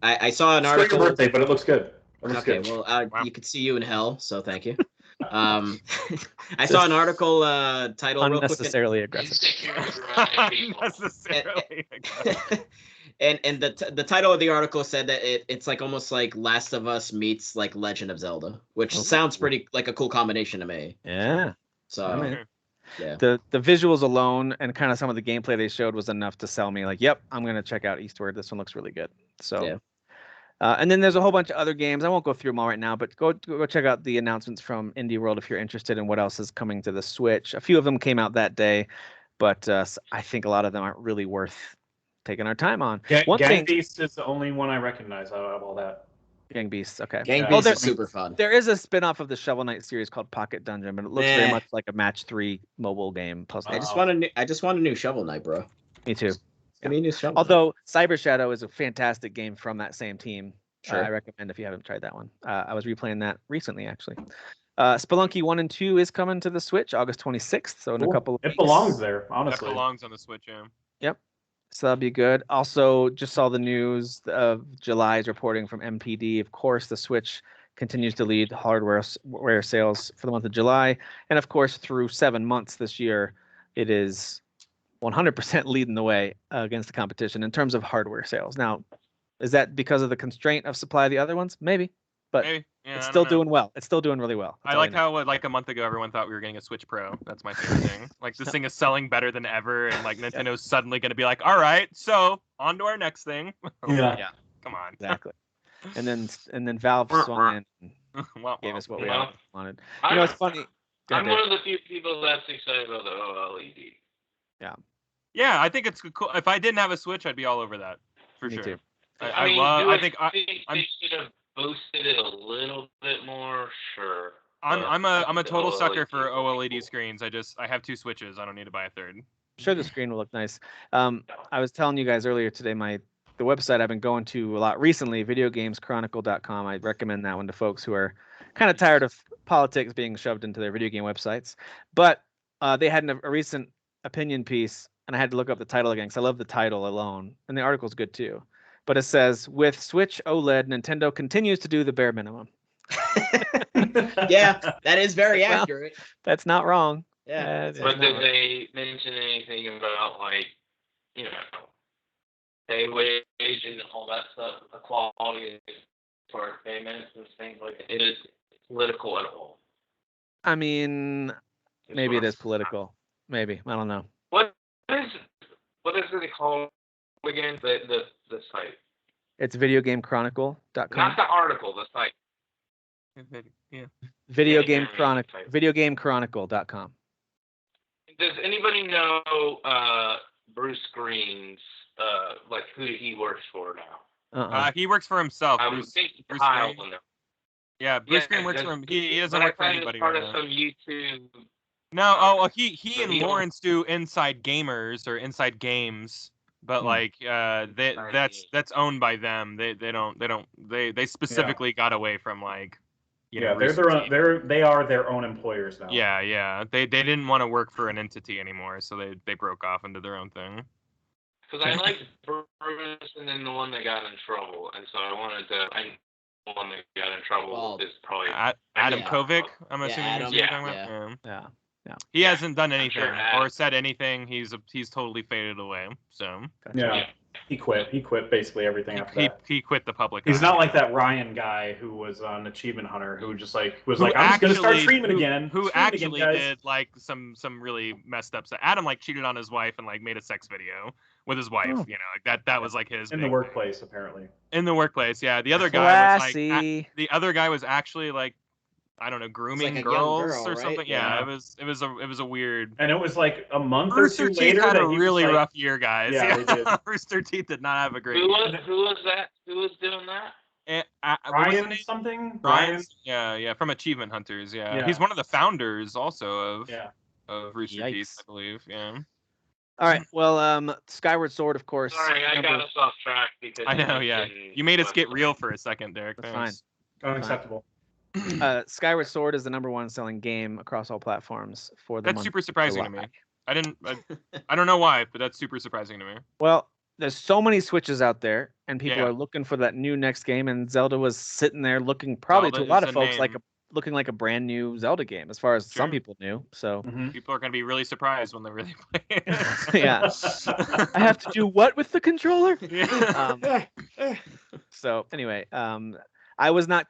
I saw an article. It's your birthday, but it looks good. Okay, well, you could see you in hell, so thank you. I saw an article titled unnecessarily aggressive. Unnecessarily aggressive. And the title of the article said that it's like almost like Last of Us meets like Legend of Zelda, which sounds pretty like a cool combination to me. Yeah. So Yeah. The visuals alone and kind of some of the gameplay they showed was enough to sell me. Like, yep, I'm gonna check out Eastward. This one looks really good. So. Yeah. And then there's a whole bunch of other games. I won't go through them all right now, but go check out the announcements from Indie World if you're interested in what else is coming to the Switch. A few of them came out that day, but I think a lot of them aren't really worth taking our time on. Gang Beasts is the only one I recognize out of all that. Gang Beasts, okay. Gang Yeah. Beasts Well, is super fun. There is a spin-off of the Shovel Knight series called Pocket Dungeon, but it looks very Nah. much like a Match 3 mobile game puzzle. I just want a new Shovel Knight, bro. Me too. Give me a new Shovel Knight. Although Cyber Shadow is a fantastic game from that same team. Sure. I recommend if you haven't tried that one. I was replaying that recently, actually. Spelunky 1 and 2 is coming to the Switch August 26th, so in a couple of weeks. It belongs there, That honestly. belongs on the Switch, yeah. Yep. So that'll be good. Also, just saw the news of July's reporting from MPD. Of course, the Switch continues to lead hardware sales for the month of July. And of course, through 7 months this year, it is 100% leading the way against the competition in terms of hardware sales. Now, is that because of the constraint of supply of the other ones? Maybe, but Maybe. Yeah, it's I still don't know. doing well. It's still doing really well. I like how like a month ago everyone thought we were getting a Switch Pro. That's my favorite thing. Like this thing is selling better than ever, and like Nintendo's suddenly going to be like, all right, so on to our next thing. Yeah. Come on. Exactly. And then Valve swung in and gave us what we all wanted. You know, it's funny. Go I'm ahead, one of the few people that's excited about the OLED. Yeah, I think it's cool. If I didn't have a Switch, I'd be all over that for Me sure. too. I think they should have boosted it a little bit more. Sure. I'm a total sucker for OLED. OLED screens. I have 2 Switches. I don't need to buy a third. I'm sure the screen will look nice. I was telling you guys earlier today, the website I've been going to a lot recently, videogameschronicle.com. I recommend that one to folks who are kind of tired of politics being shoved into their video game websites. But they had a recent opinion piece, and I had to look up the title again because I love the title alone, and the article's good too. But it says, with Switch OLED, Nintendo continues to do the bare minimum. Yeah, that is very Well, accurate. That's not wrong. Yeah. But did they mention anything about like, you know, pay wage and all that stuff, the quality for payments and things like that? It is political at all. I mean, maybe it is political. Maybe. I don't know. What is it called again? The site. It's videogamechronicle.com. Not the article, the site. Yeah. Videogamechronicle.com. Does anybody know Bruce Green's like who he works for now? He works for himself. I would think Kyle will know. Yeah, Bruce Green works for him. He doesn't work for anybody part right of now. some YouTube. No, he So and he don't- Lawrence do Inside Gamers or Inside Games, but like that's owned by them. They specifically got away from like you know, they are their own employers now. Yeah. They didn't want to work for an entity anymore, so they broke off into their own thing. Because I like Bruce and then the one that got in trouble, and so I wanted to. The one that got in trouble is probably Adam yeah. Kovic. I'm Yeah, assuming Adam, he's talking about. Yeah. He hasn't done anything sure Adam. or said anything. He's totally faded away. So Yeah. He quit basically everything after that. he quit the public. He's eye. not like that Ryan guy who was on Achievement Hunter who just like was Who like, I'm just gonna start actually- streaming again. Who Streaming actually again, guys. did like some really messed up stuff. Adam like cheated on his wife and like made a sex video with his wife. Oh. You know, like that was like his In big the workplace, apparently. thing. In the workplace, yeah. The other guy was like Classy. the other guy was actually like I don't know, grooming like a young girls girl, or right? something. Yeah. It was a weird. And it was like a month Rooster or two Teeth later had that a he really was like, rough year, guys. Yeah, they did. Rooster Teeth did not have a great Who year. was that? Who was doing that? What was the Ryan name? something? Ryan? Yeah, from Achievement Hunters. Yeah. Yeah. He's one of the founders also Yeah. of Rooster Teeth, I believe. Yeah. All right. Well, Skyward Sword, of course. Sorry, I got us off track because I know. Yeah. You made us get website. real for a second, Derek. That's Thanks. Unacceptable. Skyward Sword is the #1 selling game across all platforms for the That's month super of surprising to July. me. I don't know why, but that's super surprising to me. Well, there's so many Switches out there, and people Yeah. are looking for that new next game. And Zelda was sitting there looking, probably Zelda to a lot is of the folks, name. looking like a brand new Zelda game, as far as some Sure. people knew. So, Mhm. People are going to be really surprised when they really play it. yeah, I have to do what with the controller? Yeah. So anyway, I was not.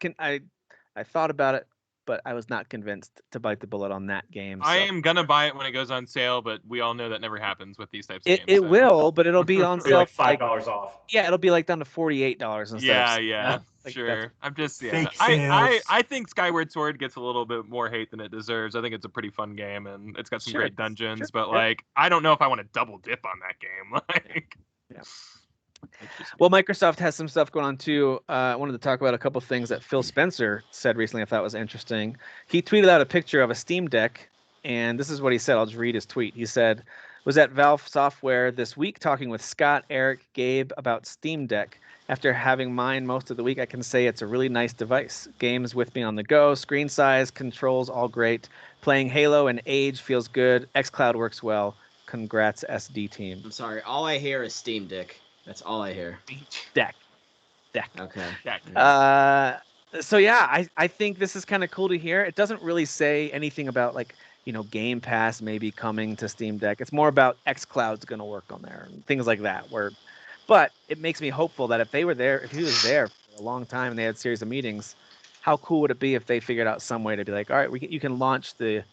I thought about it, but I was not convinced to bite the bullet on that game. I so. am gonna buy it when it goes on sale, but we all know that never happens with these types of games. It so. will, but it'll be on It'll be sale like $5 off. Yeah, it'll be like down to $48 instead. Yeah, like sure. I'm just Fake I think Skyward Sword gets a little bit more hate than it deserves. I think it's a pretty fun game and it's got some great dungeons, but like I don't know if I want to double dip on that game. Like, yeah. Well, Microsoft has some stuff going on too. I wanted to talk about a couple things that Phil Spencer said recently. I thought was interesting. He tweeted out a picture of a Steam Deck, and this is what he said. I'll just read his tweet. He said, "Was at Valve Software this week talking with Scott, Eric, Gabe about Steam Deck. After having mine most of the week, I can say it's a really nice device. Games with me on the go, screen size, controls, all great. Playing Halo and Age feels good. xCloud works well. Congrats, SD team." I'm sorry. All I hear is Steam Deck. That's all I hear. Deck. Okay. So yeah, I think this is kind of cool to hear. It doesn't really say anything about like, Game Pass maybe coming to Steam Deck. It's more about xCloud's going to work on there and things like that. But it makes me hopeful that if he was there for a long time and they had a series of meetings, how cool would it be if they figured out some way to be like, all right, you can launch the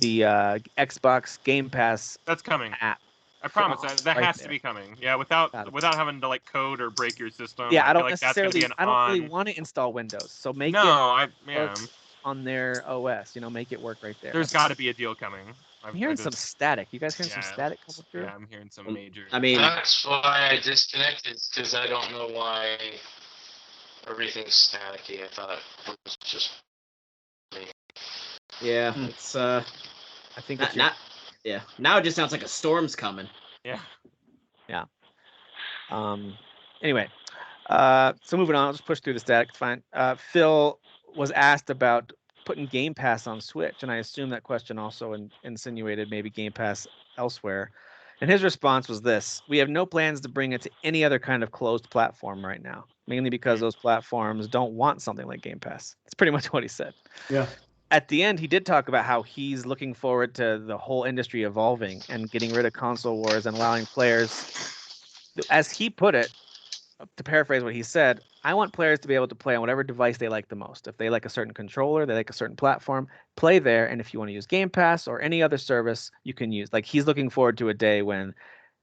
Xbox Game Pass. That's coming. App. I promise that right has there. to be coming. Yeah, without having to like code or break your system. Yeah, I don't feel like necessarily. I don't really want to install Windows, so make it work on their OS. Make it work right there. There's got to be a deal coming. I'm hearing some static. You guys hearing some static coming through? Yeah, I'm hearing some major. I mean, that's why I disconnected, because I don't know why everything's staticky. I thought it was just me. yeah, it's I think it's yeah. Now it just sounds like a storm's coming. Yeah. Yeah. Anyway, so moving on, I'll just push through the static. It's fine. Phil was asked about putting Game Pass on Switch, and I assume that question also insinuated maybe Game Pass elsewhere. And his response was this: "We have no plans to bring it to any other kind of closed platform right now, mainly because those platforms don't want something like Game Pass." That's pretty much what he said. Yeah. At the end, he did talk about how he's looking forward to the whole industry evolving and getting rid of console wars and allowing players, as he put it, to paraphrase what he said, "I want players to be able to play on whatever device they like the most. If they like a certain controller, they like a certain platform, play there. And if you want to use Game Pass or any other service, you can use." Like, he's looking forward to a day when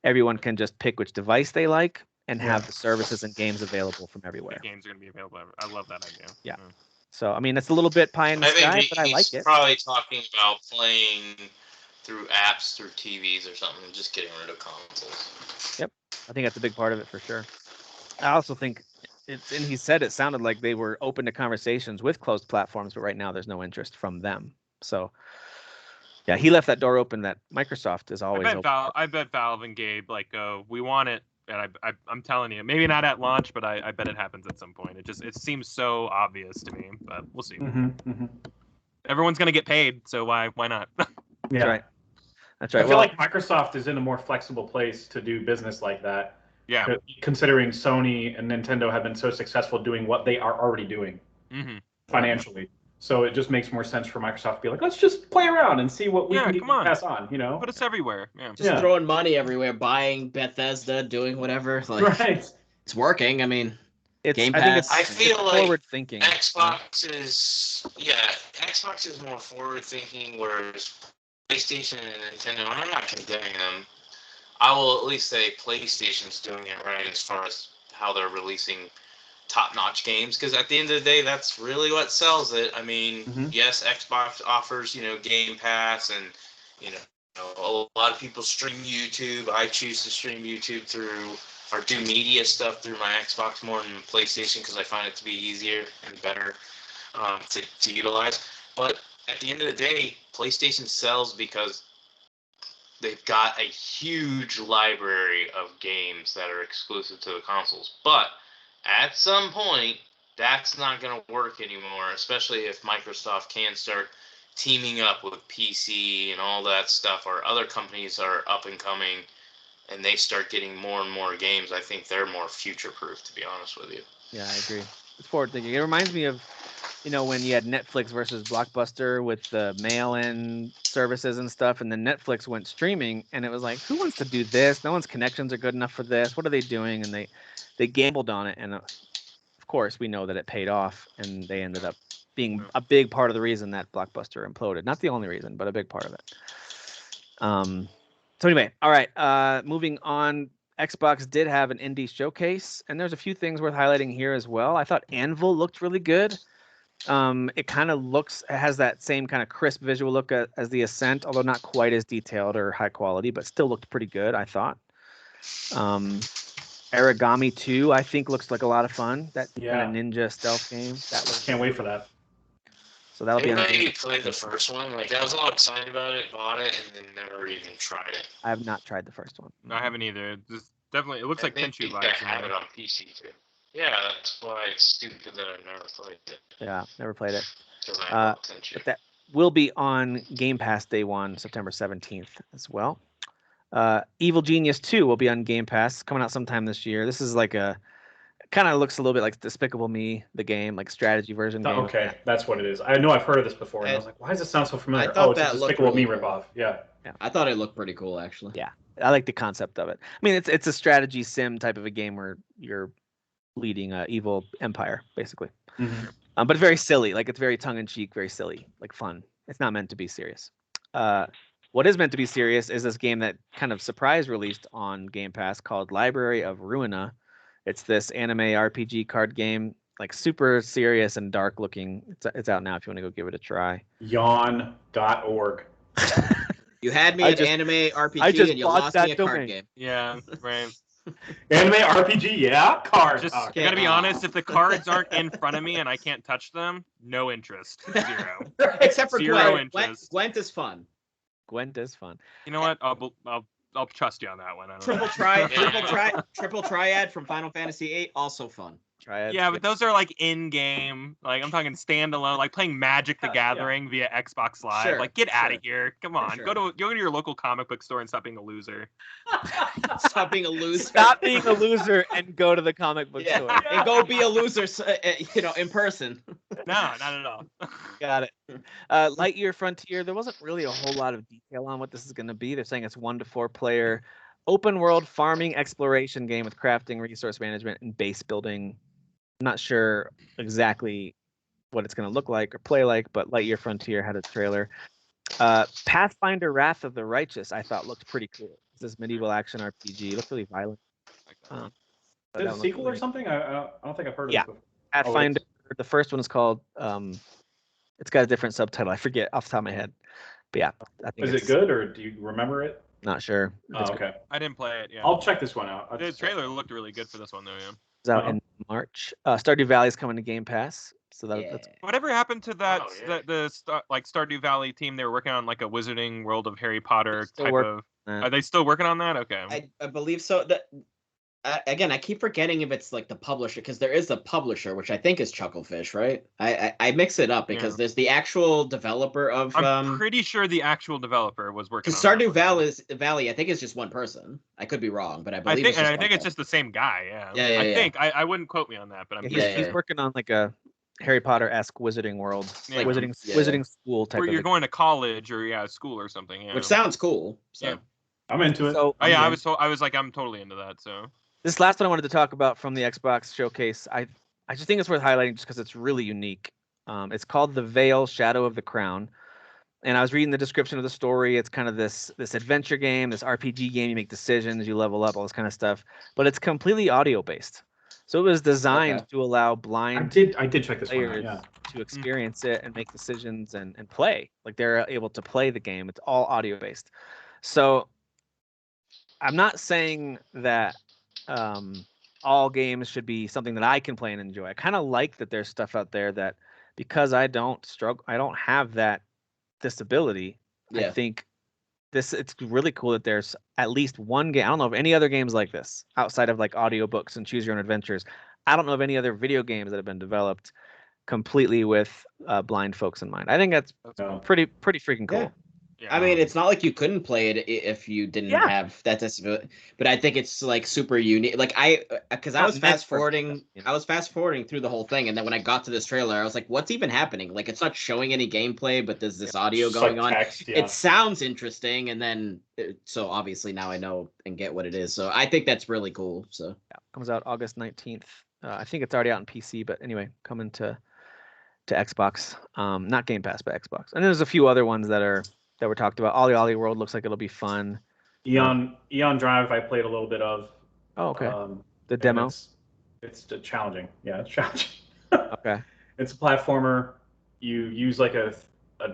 everyone can just pick which device they like and have the services and games available from everywhere. The games are going to be available. I love that idea. Yeah. So, I mean, it's a little bit pie in the sky, but I like it. He's probably talking about playing through apps, through TVs or something, and just getting rid of consoles. Yep. I think that's a big part of it for sure. I also think, and he said it sounded like they were open to conversations with closed platforms, but right now there's no interest from them. So, yeah, he left that door open that Microsoft is always open. I bet Valve and Gabe we want it. And I'm telling you, maybe not at launch, but I bet it happens at some point. It seems so obvious to me, but we'll see. Everyone's gonna get paid, so why not? Yeah. That's right. I feel like Microsoft is in a more flexible place to do business like that. Yeah. Considering Sony and Nintendo have been so successful doing what they are already doing financially. So it just makes more sense for Microsoft to be like, let's just play around and see what we can pass on, But it's everywhere. Yeah. Just throwing money everywhere, buying Bethesda, doing whatever. Like, it's working. I mean, Game Pass. I feel like forward thinking. Xbox is more forward thinking, whereas PlayStation and Nintendo, I'm not condemning them. I will at least say PlayStation's doing it right as far as how they're releasing top-notch games, because at the end of the day, that's really what sells it. I mean, yes, Xbox offers, Game Pass, and, a lot of people stream YouTube. I choose to stream YouTube or do media stuff through my Xbox more than PlayStation, because I find it to be easier and better to utilize. But at the end of the day, PlayStation sells because they've got a huge library of games that are exclusive to the consoles. But at some point, that's not going to work anymore, especially if Microsoft can start teaming up with PC and all that stuff, or other companies are up and coming and they start getting more and more games. I think they're more future-proof, to be honest with you. Yeah, I agree. It's forward thinking. It reminds me of, when you had Netflix versus Blockbuster with the mail-in services and stuff, and then Netflix went streaming, and it was like, who wants to do this? No one's connections are good enough for this. What are they doing? And they gambled on it, and of course we know that it paid off, and they ended up being a big part of the reason that Blockbuster imploded. Not the only reason, but a big part of it. So anyway, all right. Moving on. Xbox did have an indie showcase, and there's a few things worth highlighting here as well. I thought Anvil looked really good. It kind of it has that same kind of crisp visual look as the Ascent, although not quite as detailed or high quality, but still looked pretty good, I thought. Aragami 2, I think, looks like a lot of fun. That kind of ninja stealth game. Can't wait for that. So that'll be on. Anybody play the first one? Like, I was all excited about it, bought it, and then never even tried it. I have not tried the first one. I haven't either. Just definitely, it looks like Tenchu I vibes. have it on PC too. Yeah, that's why it's stupid that I've never played it. Yeah, never played it. 'Cause I love Tenchu. But that will be on Game Pass day 1, September 17th as well. Evil Genius 2 will be on Game Pass, coming out sometime this year. This is like kind of looks a little bit like Despicable Me, the game, like strategy version game. Okay, that's what it is. I know I've heard of this before, and I was like, why does it sound so familiar? I thought It's a that looked Despicable Me really cool. ripoff. Yeah. I thought it looked pretty cool, actually. Yeah, I like the concept of it. I mean, it's a strategy sim type of a game where you're leading an evil empire, basically. Mm-hmm. But very silly. Like, it's very tongue-in-cheek, very silly, like fun. It's not meant to be serious. What is meant to be serious is this game that kind of surprise released on Game Pass called Library of Ruina. It's this anime RPG card game, like super serious and dark looking. It's out now if you want to go give it a try. Yawn.org. You had me at anime RPG and you lost me a card game. Yeah, right. Anime RPG, yeah? Cards. Just I gotta be honest, if the cards aren't in front of me and I can't touch them, no interest. Zero. Except for Zero Gwent. interest. Gwent is fun. Gwent is fun. You know what? I'll trust you on that one. I don't know. Triple triad from Final Fantasy VIII, also fun. Try it. Yeah, but those are like in-game. Like, I'm talking standalone, like playing Magic the Gathering via Xbox Live. Sure, like, get out of here. Come on. Sure. Go to your local comic book store and stop being a loser. Stop being a loser. Stop being a loser and go to the comic book store. And go be a loser, in person. No, not at all. Got it. Lightyear Frontier, there wasn't really a whole lot of detail on what this is going to be. They're saying it's 1 to 4 player open world farming exploration game with crafting, resource management, and base building. I'm not sure exactly what it's going to look like or play like, but Lightyear Frontier had a trailer. Pathfinder Wrath of the Righteous, I thought looked pretty cool. It's this medieval action RPG. It looked really violent. Is it a sequel or something? I don't think I've heard of it before. Pathfinder, the first one is called, it's got a different subtitle. I forget off the top of my head. But yeah. I think Is it good, or do you remember it? Not sure. Oh, okay. I didn't play it. Yeah. I'll check this one out. The trailer looked really good for this one, though. Yeah. It's out in March. Stardew Valley is coming to Game Pass. So that's Whatever happened to that? Oh, yeah. The Stardew Valley team? They were working on like a Wizarding World of Harry Potter Still type working of. Are they still working on that? Okay. I believe so. Again, I keep forgetting if it's like the publisher, because there is a publisher, which I think is Chucklefish, right? I mix it up because there's the actual developer of. I'm pretty sure the actual developer was working. Because on Stardew that. Valley, I think is just one person. I could be wrong, but I believe. I think it's just the same guy. Yeah. Yeah. I think I wouldn't quote me on that, but I'm. He's working on like a Harry Potter-esque Wizarding World, Yeah. Wizarding school type. Where of you're going to college or school or something. Yeah. Which sounds cool. So. Yeah. I'm into it. So, Oh yeah, I was like, I'm totally into that. So. This last one I wanted to talk about from the Xbox showcase, I just think it's worth highlighting just because it's really unique. It's called The Veil: Shadow of the Crown, and I was reading the description of the story. It's kind of this adventure game, this RPG game. You make decisions, you level up, all this kind of stuff, but it's completely audio based. So it was designed to allow blind I did check this one out, players to experience it and make decisions and play. Like, they're able to play the game. It's all audio based. So I'm not saying that all games should be something that I can play and enjoy. I kind of like that there's stuff out there that, because I don't have that disability. I think it's really cool that there's at least one game. I don't know of any other games like this outside of like audiobooks and choose your own adventures. I don't know of any other video games that have been developed completely with blind folks in mind. I think that's pretty freaking cool. Yeah. I mean, it's not like you couldn't play it if you didn't have that disability, but I think it's like super unique. Like I was fast forwarding through the whole thing, and then when I got to this trailer, I was like, "What's even happening?" Like, it's not showing any gameplay, but there's this audio going on. Text, It sounds interesting, and then so obviously now I know and get what it is. So I think that's really cool. So comes out August 19th. I think it's already out on PC, but anyway, coming to to Xbox. Not Game Pass, but Xbox. And there's a few other ones that were talked about. Ollie Ollie World looks like it'll be fun. Eon Drive I played a little bit of. Oh, okay. The demo. It's challenging. Yeah, it's challenging. Okay. It's a platformer. You use like a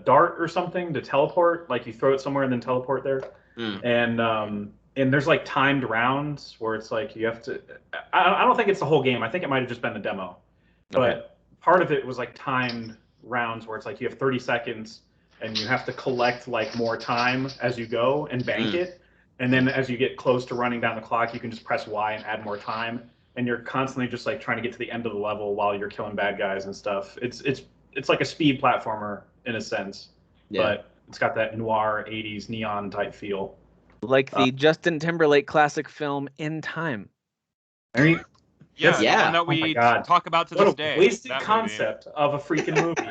dart or something to teleport. Like you throw it somewhere and then teleport there. And there's like timed rounds where it's like you have to. I don't think it's the whole game. I think it might have just been the demo. But part of it was like timed rounds where it's like you have 30 seconds and you have to collect like more time as you go and bank it. And then as you get close to running down the clock, you can just press Y and add more time. And you're constantly just like trying to get to the end of the level while you're killing bad guys and stuff. It's like a speed platformer in a sense, but it's got that noir 80s neon type feel. Like the Justin Timberlake classic film In Time. Yeah, the one that we talk about to this day. What a wasted concept of a freaking movie.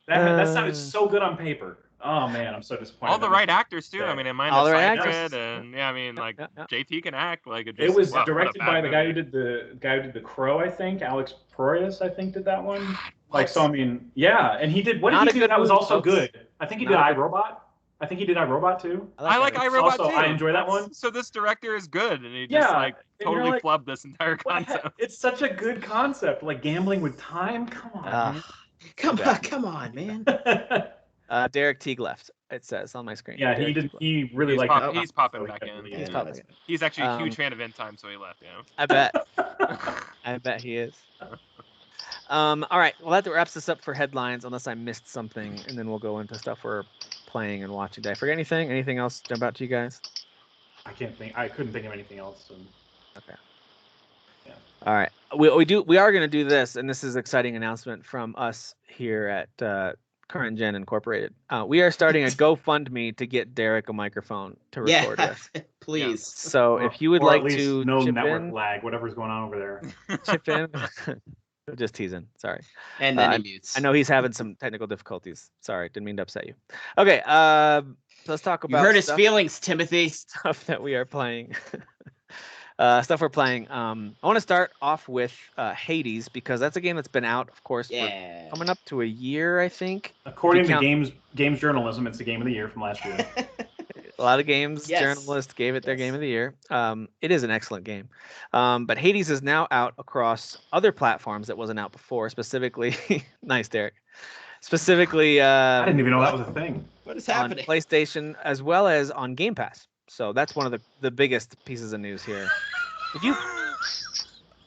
That sounded so good on paper. Oh man, I'm so disappointed. All the right actors too. I mean, in mind all the right actors, and I mean, like JT can act like a. It was directed by the guy who did the Crow, I think. Alex Proyas, I think did that one. Like so, I mean, yeah, and he did. What did he do? That was also good. I think he did iRobot. I think he did iRobot too. I like iRobot too. I enjoy that one. So this director is good, and he just like totally flubbed this entire concept. It's such a good concept, like gambling with time. Come on, man. Come on, man. Derek Teague left. It says on my screen. Yeah, Derek he did. He really liked it. He's popping back in. He's actually a huge fan of End Time, so he left. I bet. I bet he is. All right. Well, that wraps us up for headlines, unless I missed something, and then we'll go into stuff we're playing and watching. Did I forget anything? Anything else jump out to you guys? I couldn't think of anything else. Okay. Yeah. All right. We are going to do this, and this is an exciting announcement from us here at Current Gen Incorporated. We are starting a GoFundMe to get Derek a microphone to record this. Please. So if you would like to no chip network in, lag, whatever's going on over there. chip in. Just teasing. Sorry. And then he mutes. I know he's having some technical difficulties. Sorry, didn't mean to upset you. Okay. So let's talk about. You hurt his feelings, Timothy. Stuff that we are playing. Stuff we're playing. I want to start off with Hades because that's a game that's been out, of course, for coming up to a year, I think. According to games journalism, it's the game of the year from last year. A lot of games journalists gave it their game of the year. It is an excellent game. But Hades is now out across other platforms that wasn't out before, specifically, nice, Derek. Specifically, I didn't even know that was a thing. What is happening? On PlayStation as well as on Game Pass. So that's one of the biggest pieces of news here.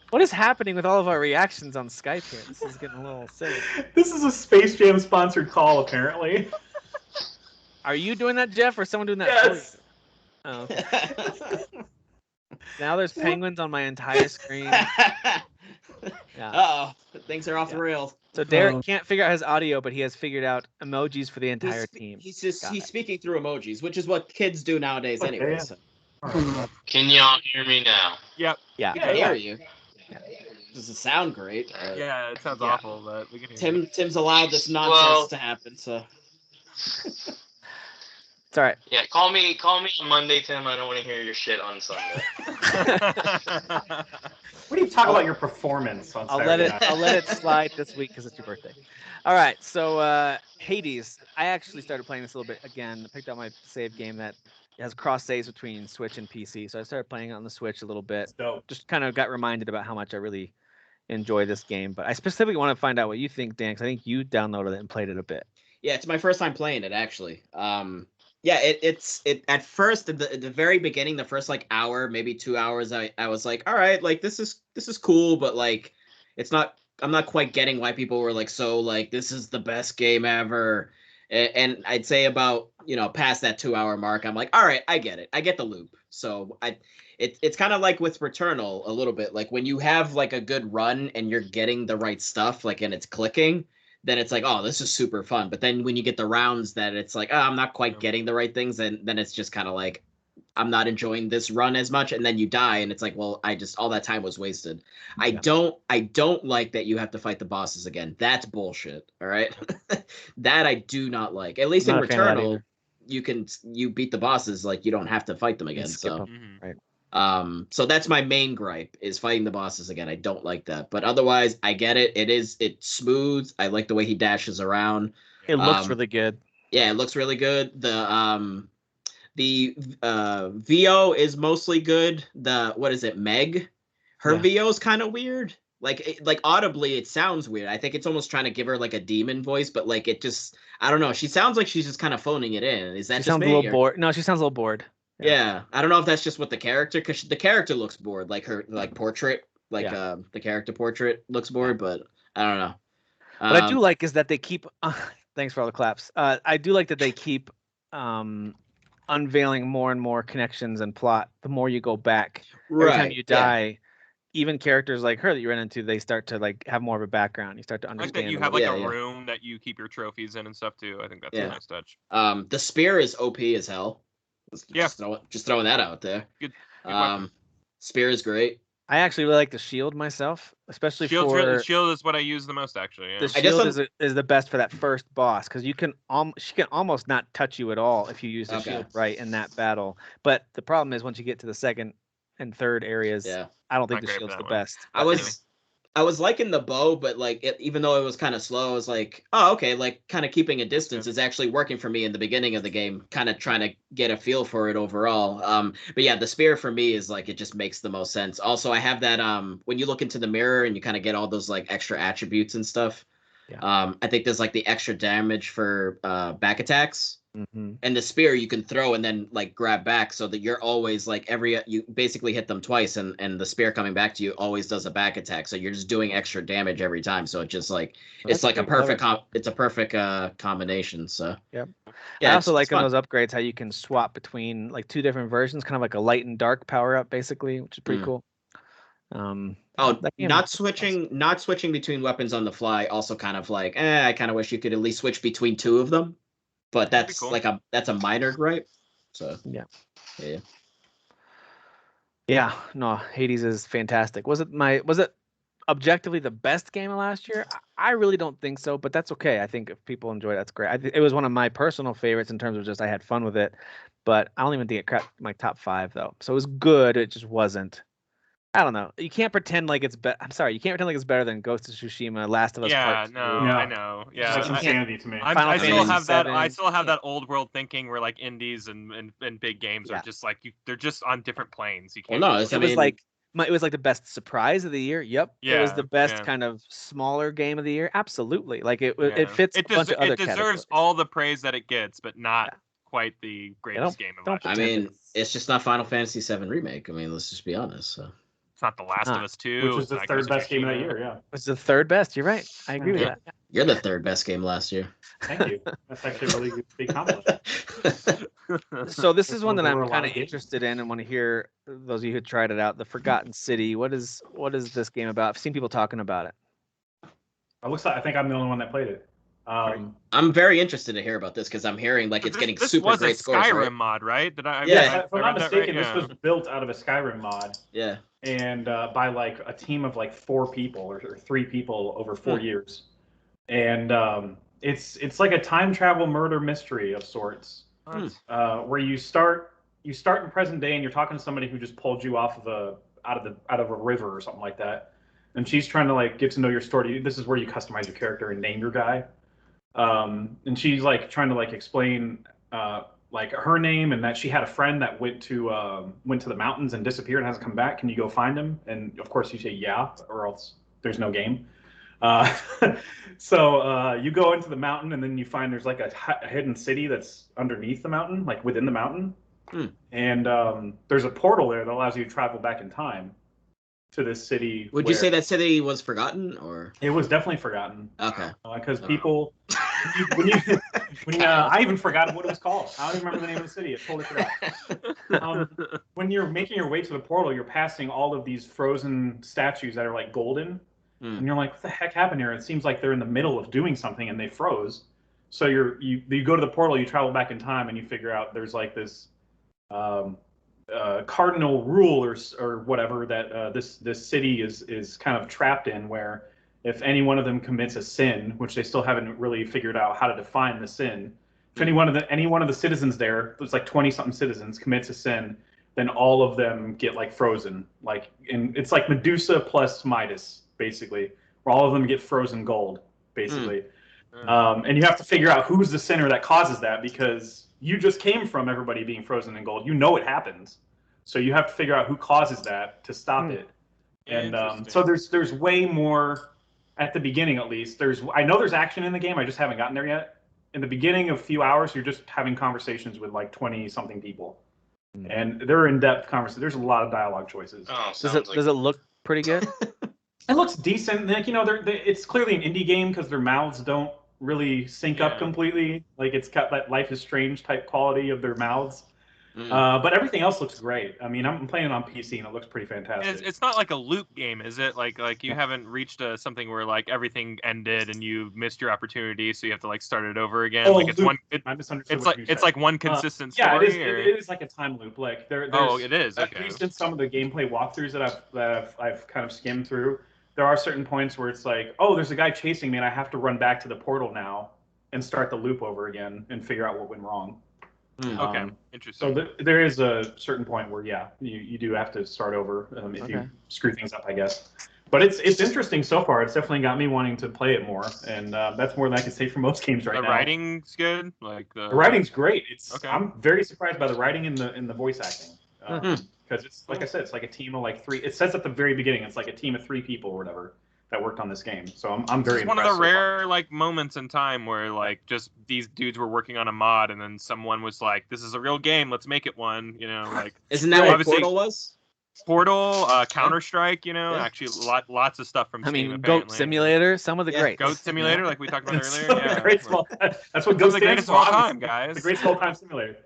What is happening with all of our reactions on Skype here? This is getting a little silly. This is a Space Jam sponsored call, apparently. Are you doing that, Jeff, or someone doing that? Yes. Oh. Now there's penguins on my entire screen. Uh-oh. Things are off the rails. So Derek can't figure out his audio, but he has figured out emojis for the entire team. He's speaking through emojis, which is what kids do nowadays anyway. So. Can y'all hear me now? Yep. Yeah. I can hear you. Does it sound great? Yeah, it sounds awful, but we can hear you. Tim's allowed this nonsense to happen, so. It's all right. Yeah, call me on Monday, Tim. I don't want to hear your shit on Sunday. What do you talk about your performance on Saturday night? I'll let it slide this week because it's your birthday. All right, so Hades. I actually started playing this a little bit again. I picked up my save game that has cross saves between Switch and PC. So I started playing it on the Switch a little bit. Just kind of got reminded about how much I really enjoy this game. But I specifically want to find out what you think, Dan, because I think you downloaded it and played it a bit. Yeah, it's my first time playing it, actually. Yeah, it's at first at the very beginning, the first like hour, maybe 2 hours, I was like, all right, like this is cool, but like I'm not quite getting why people were like so like this is the best game ever. And I'd say about, past that 2 hour mark, I'm like, all right, I get it. I get the loop. So it's kind of like with Returnal a little bit. Like when you have like a good run and you're getting the right stuff, like, and it's clicking, then it's like, oh, this is super fun. But then when you get the rounds that it's like, oh, I'm not quite getting the right things, and then it's just kind of like, I'm not enjoying this run as much. And then you die, and it's like, well, all that time was wasted. Yeah. I don't like that you have to fight the bosses again. That's bullshit. All right. That I do not like. At least in Returnal, you beat the bosses, like you don't have to fight them again. So right. So that's my main gripe is fighting the bosses again. I don't like that, but otherwise I get it. It's smooth. I like the way he dashes around. It looks really good. Yeah, it looks really good. The VO is mostly good. What is it, Meg? Her VO is kind of weird. Like audibly, it sounds weird. I think it's almost trying to give her like a demon voice, but like it just, I don't know. She sounds like she's just kind of phoning it in. Is that She just sounds me? a little bored. No, she sounds a little bored. Yeah, I don't know if that's just what the character, because the character looks bored, like her portrait, the character portrait looks bored, but I don't know. What I do like is that they keep. Thanks for all the claps. I do like that they keep unveiling more and more connections and plot. The more you go back, every time you die, even characters like her that you run into, they start to like have more of a background. You start to understand. Like that you have like a room that you keep your trophies in and stuff too. I think that's a nice touch. The spear is OP as hell. Yeah, just throwing that out there. Good spear is great. I actually really like the shield myself, especially shield is what I use the most actually. Yeah. The shield is the best for that first boss because she can almost not touch you at all if you use the shield right in that battle. But the problem is once you get to the second and third areas, I don't think the shield's the best. I was liking the bow, but like even though it was kind of slow, I was like, oh, okay, like kind of keeping a distance is actually working for me in the beginning of the game, kind of trying to get a feel for it overall. But yeah, the spear for me is like, it just makes the most sense. Also, I have that when you look into the mirror and you kind of get all those like extra attributes and stuff. I think there's like the extra damage for back attacks. And the spear you can throw and then like grab back so that you're always like you basically hit them twice and the spear coming back to you always does a back attack, so you're just doing extra damage every time, so it just like it's like a perfect combination. So I also like in those upgrades how you can swap between like two different versions, kind of like a light and dark power up basically, which is pretty cool. Not switching between weapons on the fly also kind of like I kind of wish you could at least switch between two of them. But that's cool. That's a minor gripe. So no, Hades is fantastic. Was it objectively the best game of last year? I really don't think so, but that's okay. I think if people enjoy it, that's great. It was one of my personal favorites in terms of just I had fun with it, but I don't even think it cracked my top 5 though. So it was good. It just wasn't. I don't know. You can't pretend like it's better. I'm sorry. You can't pretend like it's better than Ghost of Tsushima, Last of Us Part 2. I know. Yeah, it's like insanity to me. I still have that. I still have that old world thinking where like indies and big games are just like they're just on different planes. You can't. Well, no, it was like the best surprise of the year. Yep. Yeah. It was the best kind of smaller game of the year. Absolutely. Like it fits a bunch of other categories. It deserves all the praise that it gets, but not quite the greatest game of last year. I mean, it's just not Final Fantasy VII Remake. I mean, let's just be honest. So. It's not The Last of Us 2. Which is the third best game of that year, yeah. It's the third best. You're right. I agree with that. You're the third best game last year. Thank you. That's actually a really big compliment. So this is one that I'm kind of interested in and want to hear those of you who tried it out. The Forgotten City. What is this game about? I've seen people talking about it. It looks like I think I'm the only one that played it. I'm very interested to hear about this because I'm hearing like it's getting super great scores. This was a Skyrim mod, right? If I'm not mistaken, this was built out of a Skyrim mod. Yeah. And by like a team of like 4 people or 3 people over 4 years, and it's like a time travel murder mystery of sorts, where you start in present day and you're talking to somebody who just pulled you off of out of a river or something like that, and she's trying to like get to know your story. This is where you customize your character and name your guy, and she's like trying to like explain like her name and that she had a friend that went to the mountains and disappeared and hasn't come back. Can you go find him? And of course you say yeah, or else there's no game. So you go into the mountain and then you find there's like a hidden city that's underneath the mountain, like within the mountain. And there's a portal there that allows you to travel back in time to this city. Would you say that city was forgotten, or? It was definitely forgotten. Okay. Because people, I even forgot what it was called. I don't even remember the name of the city. I totally forgot. When you're making your way to the portal, you're passing all of these frozen statues that are like golden, and you're like, what the heck happened here? It seems like they're in the middle of doing something and they froze. So you go to the portal, you travel back in time, and you figure out there's like this cardinal rule or whatever that this city is kind of trapped in, where if any one of them commits a sin, which they still haven't really figured out how to define the sin, if any one of the citizens there's like 20-something citizens, commits a sin, then all of them get like frozen. Like, and it's like Medusa plus Midas, basically, where all of them get frozen gold, basically. And you have to figure out who's the sinner that causes that, because you just came from everybody being frozen in gold. You know it happens, so you have to figure out who causes that to stop it. And so there's way more at the beginning, at least. I know there's action in the game. I just haven't gotten there yet. In the beginning of a few hours, you're just having conversations with like 20 something people, and they're in-depth conversations. There's a lot of dialogue choices. Does it look pretty good? It looks decent. Like, you know, it's clearly an indie game because their mouths don't really sync up completely. Like, it's got that Life is Strange type quality of their mouths. But everything else looks great. I mean, I'm playing it on PC and it looks pretty fantastic. It's not like a loop game, is it? Like you haven't reached something where like everything ended and you missed your opportunity, so you have to like start it over again. Oh, like it's loop. one. I misunderstood. It's like one consistent yeah, story. it is like a time loop. Like there's it is. At least in some of the gameplay walkthroughs that I've kind of skimmed through, there are certain points where it's like, oh, there's a guy chasing me and I have to run back to the portal now and start the loop over again and figure out what went wrong. Okay, interesting. So there is a certain point where, you do have to start over if you screw things up, I guess. But it's interesting so far. It's definitely got me wanting to play it more, and that's more than I can say for most games right now. The writing's good. The writing's great. I'm very surprised by the writing and the voice acting, because it's like I said, it's like a team of like 3. It says at the very beginning, it's like a team of 3 people or whatever that worked on this game. So I'm very impressed. It's one of the rare like moments in time where like just these dudes were working on a mod and then someone was like, "This is a real game. Let's make it one." You know, like isn't that what Portal was? Portal, Counter-Strike. You know, actually lots of stuff from Steam. Goat Simulator, some of the greats. Goat Simulator, like we talked about earlier. Yeah, that's what Goat the greatest of all time, guys. The great small time simulator.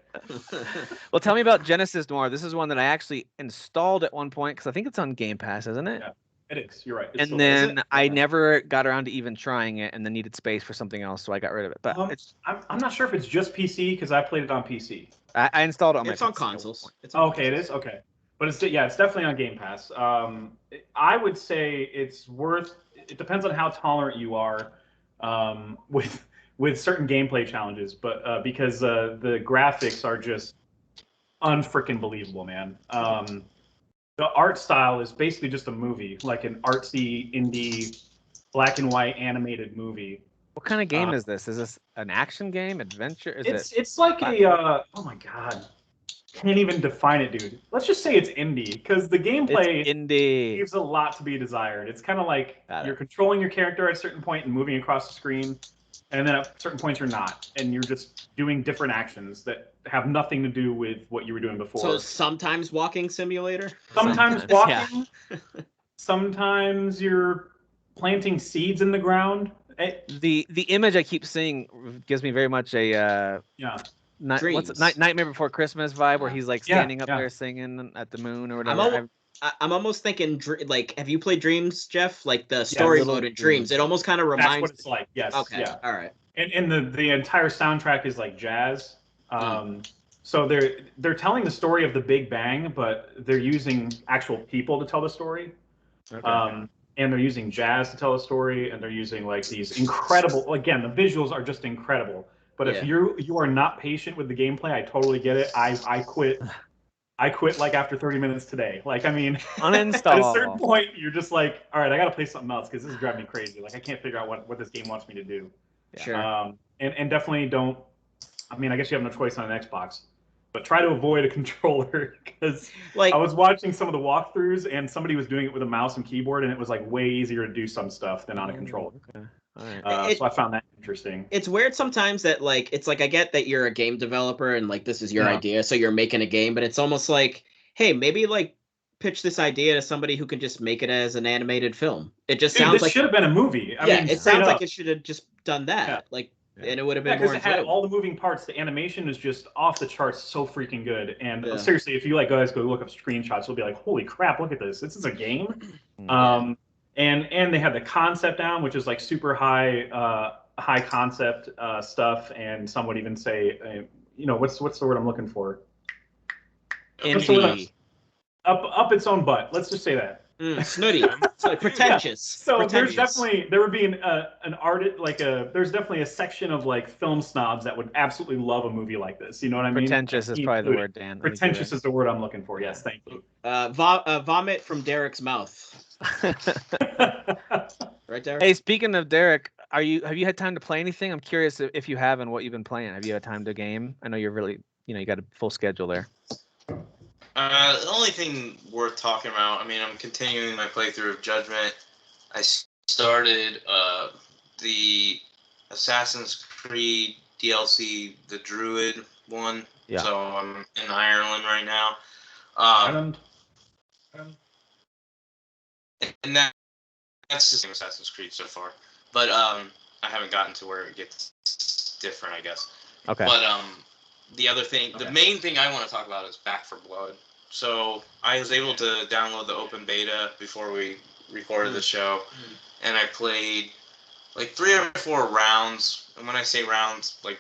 Well, tell me about Genesis Noir. This is one that I actually installed at one point because I think it's on Game Pass, isn't it? Yeah. It is. You're right. And then I never got around to even trying it, and then needed space for something else, so I got rid of it. But I'm not sure if it's just PC because I played it on PC. I installed it on my. It's on consoles. Okay, it is. Okay, but it's definitely on Game Pass. I would say it's worth. It depends on how tolerant you are with certain gameplay challenges, but because the graphics are just unfreaking believable, man. The art style is basically just a movie, like an artsy, indie, black and white animated movie. What kind of game is this? Is this an action game, adventure? It's like a oh my god, can't even define it, dude. Let's just say it's indie, because the gameplay leaves a lot to be desired. It's kind of like you're controlling your character at a certain point and moving across the screen, and then at certain points you're not, and you're just doing different actions that have nothing to do with what you were doing before. So sometimes walking simulator? Sometimes walking. Sometimes you're planting seeds in the ground. The image I keep seeing gives me very much a Nightmare Before Christmas vibe, where he's like standing up there singing at the moon or whatever. I'm almost thinking, like, have you played Dreams, Jeff? Like the story mode in Dreams. It almost kind of reminds. That's what it's like. Yes. Okay. Yeah. All right. And the entire soundtrack is like jazz. So they're telling the story of the Big Bang, but they're using actual people to tell the story. Okay. And they're using jazz to tell the story, and they're using like these incredible. Again, the visuals are just incredible. But if you are not patient with the gameplay, I totally get it. I quit. I quit like after 30 minutes today. Like, I mean, uninstall. At a certain point, you're just like, all right, I got to play something else because this is driving me crazy. Like, I can't figure out what this game wants me to do. Sure. And definitely don't. I mean, I guess you have no choice on an Xbox, but try to avoid a controller because like I was watching some of the walkthroughs and somebody was doing it with a mouse and keyboard, and it was like way easier to do some stuff than on a controller. Okay. All right. So I found that interesting. It's weird sometimes that like it's like I get that you're a game developer and like this is your idea, so you're making a game, but it's almost like, hey, maybe like pitch this idea to somebody who can just make it as an animated film. It just sounds like it should have been a movie. I mean, it sounds like it should have just done that. Like, and it would have been more. Because it had all the moving parts. The animation is just off the charts, so freaking good. And seriously, if you like guys go look up screenshots, you'll be like, holy crap, look at this. This is a game. And they had the concept down, which is like super high concept stuff, and some would even say, what's the word I'm looking for? Indie. Up its own butt. Let's just say that. Snooty. Pretentious. So Pretentious. there would be an artist there's definitely a section of like film snobs that would absolutely love a movie like this. You know what I mean? Pretentious is probably the word, Dan. Pretentious is the word I'm looking for. Yes, thank you. Vomit from Derek's mouth. Right there. Hey, speaking of Derek, have you had time to play anything? I'm curious if you have and what you've been playing. Have you had time to game? I know you're really, you got a full schedule there. The only thing worth talking about, I mean, I'm continuing my playthrough of Judgment. I started the Assassin's Creed DLC, the Druid one. Yeah. So I'm in Ireland right now. And that's the same Assassin's Creed so far. But I haven't gotten to where it gets different, I guess. Okay. But the other thing, the main thing I want to talk about is Back 4 Blood. So I was able to download the open beta before we recorded the show, and I played like 3 or 4 rounds. And when I say rounds, like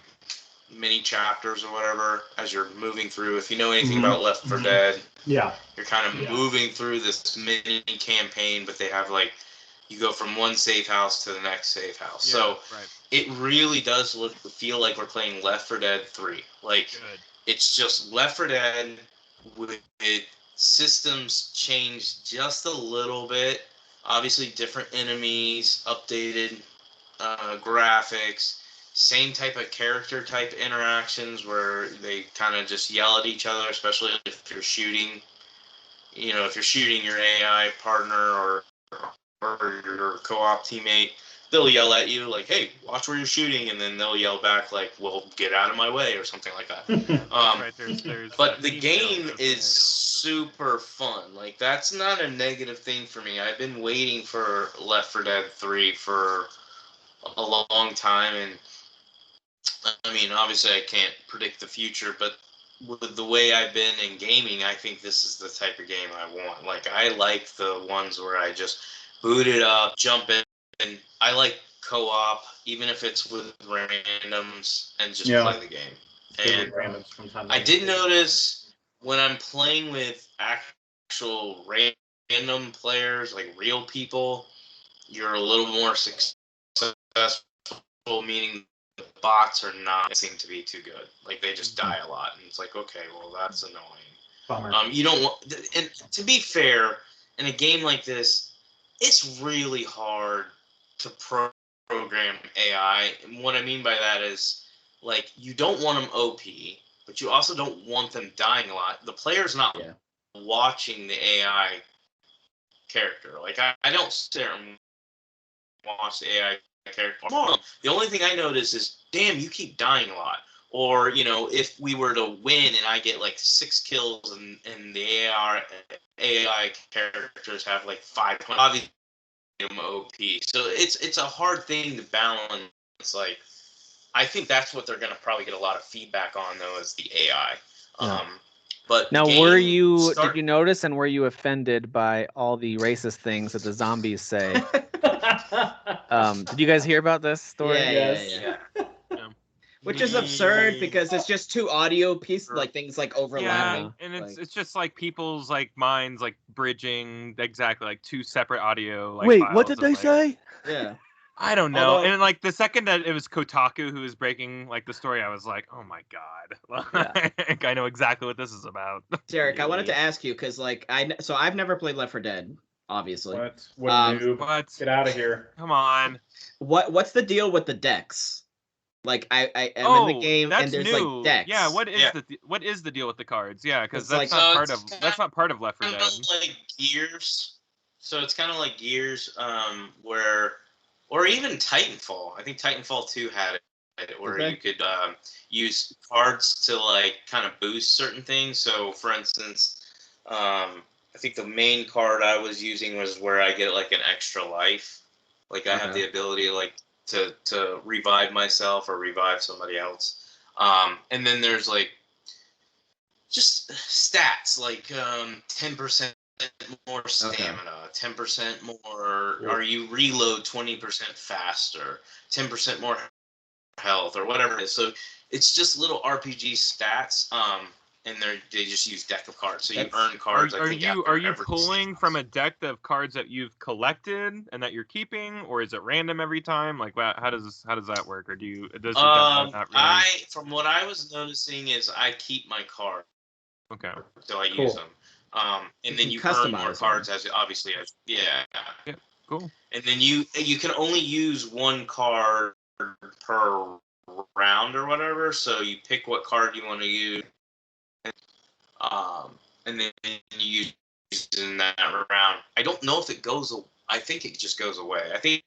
mini chapters or whatever, as you're moving through. If you know anything about Left 4 Dead, you're kind of moving through this mini campaign, but they have like, you go from one safe house to the next safe house. So it really does feel like we're playing Left 4 Dead 3. Like, it's just Left 4 Dead with systems changed just a little bit. Obviously, different enemies, updated graphics, same type of character type interactions where they kind of just yell at each other, especially if you're shooting. You know, if you're shooting your AI partner or your co-op teammate, they'll yell at you like, "Hey, watch where you're shooting," and then they'll yell back like, "Well, get out of my way," or something like that. But the game is super fun. Like, that's not a negative thing for me. I've been waiting for Left 4 Dead 3 for a long time, and I mean, obviously I can't predict the future, but with the way I've been in gaming, I think this is the type of game I want. Like, I like the ones where I just boot it up, jump in, and I like co-op, even if it's with randoms, and just play the game. And I did notice when I'm playing with actual random players, like real people, you're a little more successful, meaning the bots are not seem to be too good. Like, they just die a lot, and it's like, okay, well, that's annoying. Bummer. You don't want, and to be fair, in a game like this, it's really hard to program AI. And what I mean by that is, like, you don't want them OP, but you also don't want them dying a lot. The player's not watching the AI character. Like, I don't sit there and watch the AI character. The only thing I notice is, damn, you keep dying a lot. Or, you know, if we were to win and I get like 6 kills and the AI characters have like 5 points, obviously I'm OP. So it's a hard thing to balance. It's like, I think that's what they're going to probably get a lot of feedback on, though, is the AI. But now, did you notice and were you offended by all the racist things that the zombies say? Did you guys hear about this story? Yeah. Which is absurd because it's just 2 audio pieces, like things like overlapping. Yeah, and it's just like people's like minds like bridging exactly like 2 separate audio. Like, wait, what did they say? Yeah. I don't know. And like the second that it was Kotaku who was breaking like the story, I was like, oh my god, like, I know exactly what this is about. Derek, I wanted to ask you because like I've never played Left 4 Dead, obviously. What noob? Get out of here! Come on. What's the deal with the decks? Like, I am in the game and there's new. like decks. Yeah, what is the deal with the cards? Yeah, because that's not part of Left 4 Dead. Like Gears. So it's kind of like Gears, or even Titanfall. I think Titanfall 2 had it where you could use cards to like kind of boost certain things. So for instance, I think the main card I was using was where I get like an extra life. Like, I have the ability like to revive myself or revive somebody else. And then there's like just stats like 10% more stamina, 10% more, or you reload 20% faster, 10% more health, or whatever it is. So it's just little RPG stats. and they just use deck of cards. So you That's- earn cards. Are you pulling from a deck of cards that you've collected and that you're keeping, or is it random every time? Like, how does that work? Or does your deck not really? From what I was noticing is I keep my card. Okay. So I Cool. use them. And then you earn more cards as yeah. Cool. And then you can only use one card per round or whatever. So you pick what card you want to use, and then you use it in that round. I don't know if it goes. I think it just goes away. I think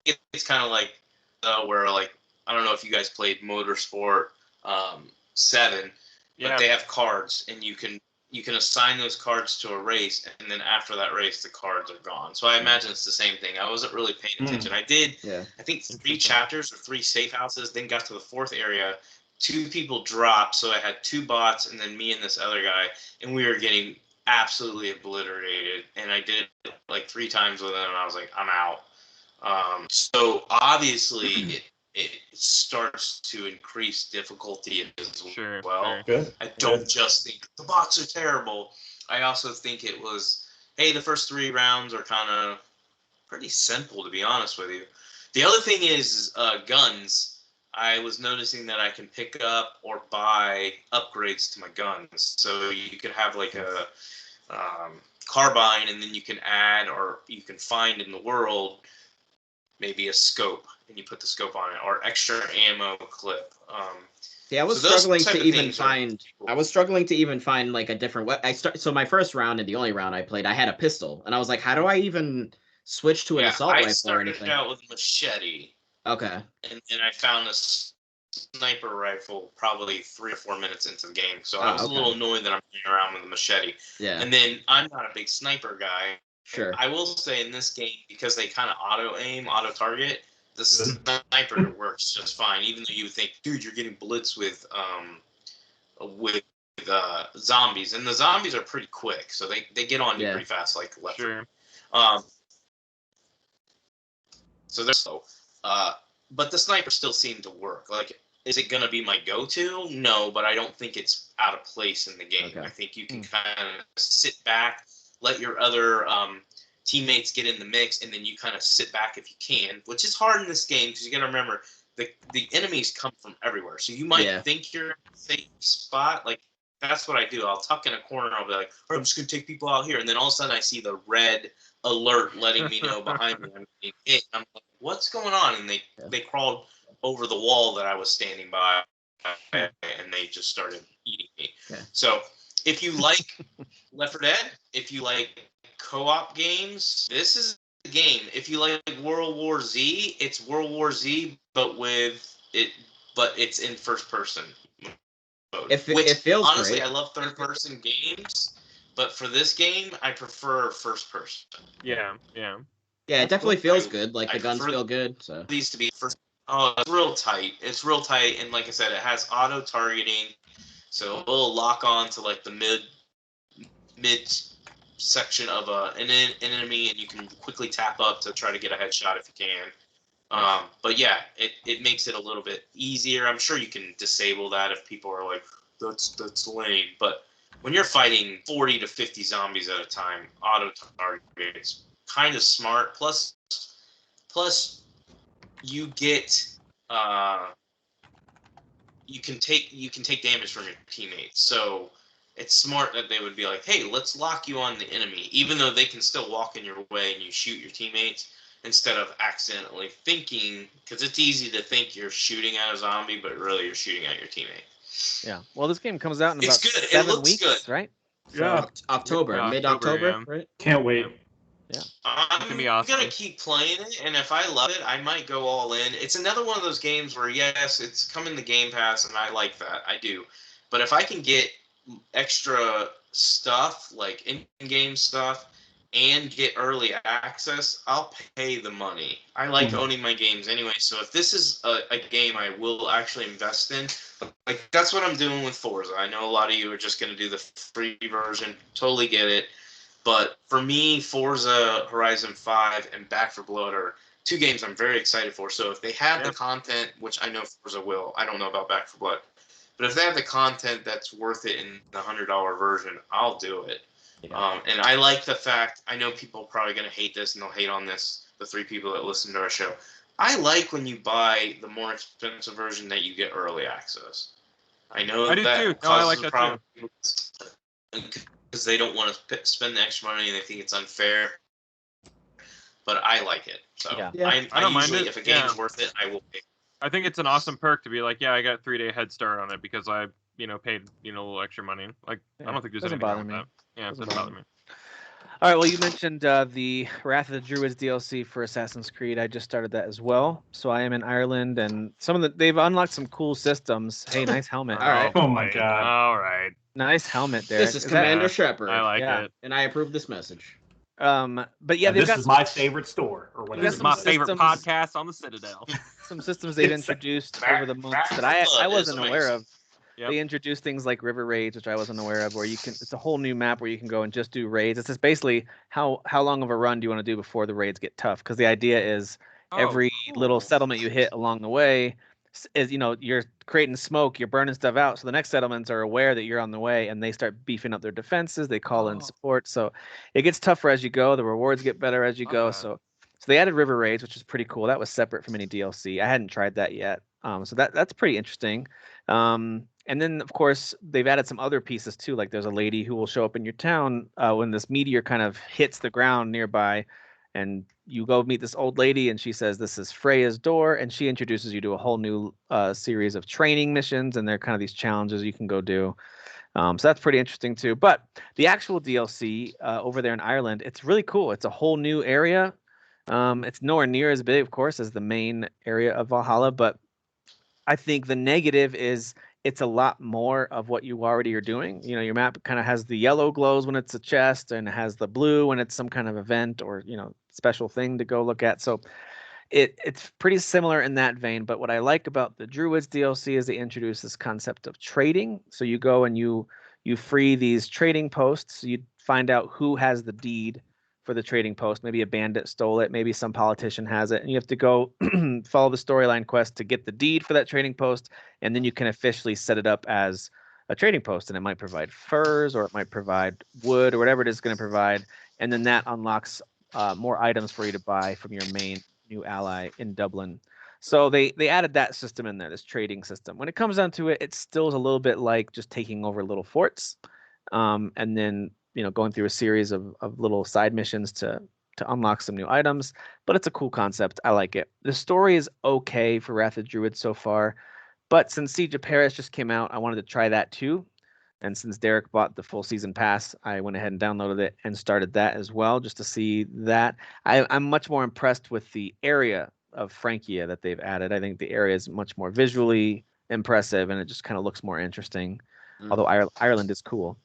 it's kind of like where like I don't know if you guys played Motorsport 7, but they have cards and you can assign those cards to a race, and then after that race, the cards are gone. So I imagine it's the same thing. I wasn't really paying attention. I did, I think 3 chapters or 3 safe houses, then got to the 4th area. 2 people dropped, so I had 2 bots, and then me and this other guy, and we were getting absolutely obliterated. And I did it like 3 times with him, and I was like, I'm out. So obviously, it starts to increase difficulty as well. Sure. Good. I don't just think the bots are terrible. I also think it was, hey, the first 3 rounds are kind of pretty simple, to be honest with you. The other thing is guns. I was noticing that I can pick up or buy upgrades to my guns. So you could have like a carbine, and then you can add, or you can find in the world maybe a scope, and you put the scope on it, or extra ammo clip. I was struggling to even find. I was struggling to even find like a different. So my first round and the only round I played, I had a pistol, and I was like, how do I even switch to an assault rifle or anything? I started out with machete. Okay. And I found a sniper rifle probably 3 or 4 minutes into the game, so I was a little annoyed that I'm playing around with a machete. Yeah. And then I'm not a big sniper guy. Sure. I will say in this game, because they kind of auto target, the sniper works just fine. Even though you would think, dude, you're getting blitzed with zombies, and the zombies are pretty quick, so they get on you pretty fast, like left. Sure. So there's but the sniper still seemed to work. Like, is it gonna be my go-to? No, but I don't think it's out of place in the game. I think you can kind of sit back, let your other teammates get in the mix, and then you kind of sit back if you can, which is hard in this game because you got to remember the enemies come from everywhere. So you might think you're in a safe spot. Like, that's what I do. I'll tuck in a corner. I'll be like, I'm just gonna take people out here, and then all of a sudden I see the red alert letting me know behind me I'm being hit. I'm like, what's going on? And they crawled over the wall that I was standing by, and they just started eating me. So if you like Left 4 Dead, if you like co-op games, this is the game. If you like World War Z, it's World War Z, but it's in first person mode. It feels honestly great. I love third person games, but for this game, I prefer first person. Yeah. Yeah, it definitely feels good. Like, the guns feel good. So these to be first. Oh, it's real tight. It's real tight, and like I said, it has auto targeting, so it'll lock on to like the mid section of an enemy, and you can quickly tap up to try to get a headshot if you can. But yeah, it makes it a little bit easier. I'm sure you can disable that if people are like, that's lame. But when you're fighting 40 to 50 zombies at a time, auto target is kind of smart. Plus you get you can take damage from your teammates. So it's smart that they would be like, hey, let's lock you on the enemy, even though they can still walk in your way and you shoot your teammates, instead of accidentally thinking, because it's easy to think you're shooting at a zombie, but really you're shooting at your teamate. Yeah. Well, this game comes out in about good. 7 weeks, right? Yeah. So October, mid-October, right? Can't wait. Yeah. I'm be awesome. gonna keep playing it, and if I love it, I might go all in. It's another one of those games where, yes, it's coming to Game Pass, and I like that. I do. But if I can get extra stuff, like in-game stuff, and get early access, I'll pay the money. I like owning my games anyway, so if this is a game I will actually invest in, like, that's what I'm doing with Forza. I know a lot of you are just going to do the free version. Totally get it. But for me, Forza Horizon 5 and Back 4 Blood are 2 games I'm very excited for. So if they have the content, which I know Forza will, I don't know about Back 4 Blood, But if they have the content that's worth it in the $100 version, I'll do it. Yeah. And I like the fact, I know people are probably going to hate this and they'll hate on this, the 3 people that listen to our show. I like when you buy the more expensive version that you get early access. I know I do that too. No, I causes like a that problem because they don't want to spend the extra money and they think it's unfair. But I like it. So Yeah. I don't mind usually, it. if a game's Yeah. worth it, I will pay. I think it's an awesome perk to be like, yeah, I got 3-day head start on it because I, paid, a little extra money. Like, Yeah, I don't think there's doesn't anything wrong bother with me. that. Yeah, it Doesn't doesn't bother bother me. All right, well, you mentioned the Wrath of the Druids DLC for Assassin's Creed. I just started that as well. So I am in Ireland, and they've unlocked some cool systems. Hey, nice helmet. All right. Oh my boy. God. All right. Nice helmet, Derek. This is that- Commander Shepard. I like Yeah. it. And I approve this message. but yeah, they've This got is my favorite store, or whatever. This is some my it is. favorite systems- podcast on the Citadel. some systems they've It's- introduced over the months that I wasn't aware of. Yep. They introduced things like river raids, which I wasn't aware of, where it's a whole new map where you can go and just do raids. It's just basically how long of a run do you want to do before the raids get tough? Because the idea is every little settlement you hit along the way is, you're creating smoke, you're burning stuff out. So the next settlements are aware that you're on the way and they start beefing up their defenses. They call in support. So it gets tougher as you go. The rewards get better as you go. Okay. So they added river raids, which is pretty cool. That was separate from any DLC. I hadn't tried that yet. So that's pretty interesting. And then, of course, they've added some other pieces too. Like there's a lady who will show up in your town when this meteor kind of hits the ground nearby, and you go meet this old lady, and she says this is Freya's door, and she introduces you to a whole new series of training missions, and they're kind of these challenges you can go do. So that's pretty interesting too. But the actual DLC over there in Ireland, it's really cool. It's a whole new area. It's nowhere near as big, of course, as the main area of Valhalla, but I think the negative is it's a lot more of what you already are doing. Your map kind of has the yellow glows when it's a chest, and it has the blue when it's some kind of event or special thing to go look at. So it's pretty similar in that vein. But what I like about the Druids DLC is they introduce this concept of trading. So you go and you free these trading posts. You find out who has the deed for the trading post. Maybe a bandit stole it, maybe some politician has it, and you have to go follow the storyline quest to get the deed for that trading post, and then you can officially set it up as a trading post, and it might provide furs or it might provide wood or whatever it is going to provide, and then that unlocks more items for you to buy from your main new ally in Dublin. So they added that system in there, this trading system. When it comes down to it, it still is a little bit like just taking over little forts, and then going through a series of little side missions to unlock some new items. But it's a cool concept. I like it. The story is okay for Wrath of Druids so far, but since Siege of Paris just came out, I wanted to try that too. And since Derek bought the full season pass, I went ahead and downloaded it and started that as well, just to see that. I'm much more impressed with the area of Francia that they've added. I think the area is much more visually impressive, and it just kind of looks more interesting. Although Ireland is cool.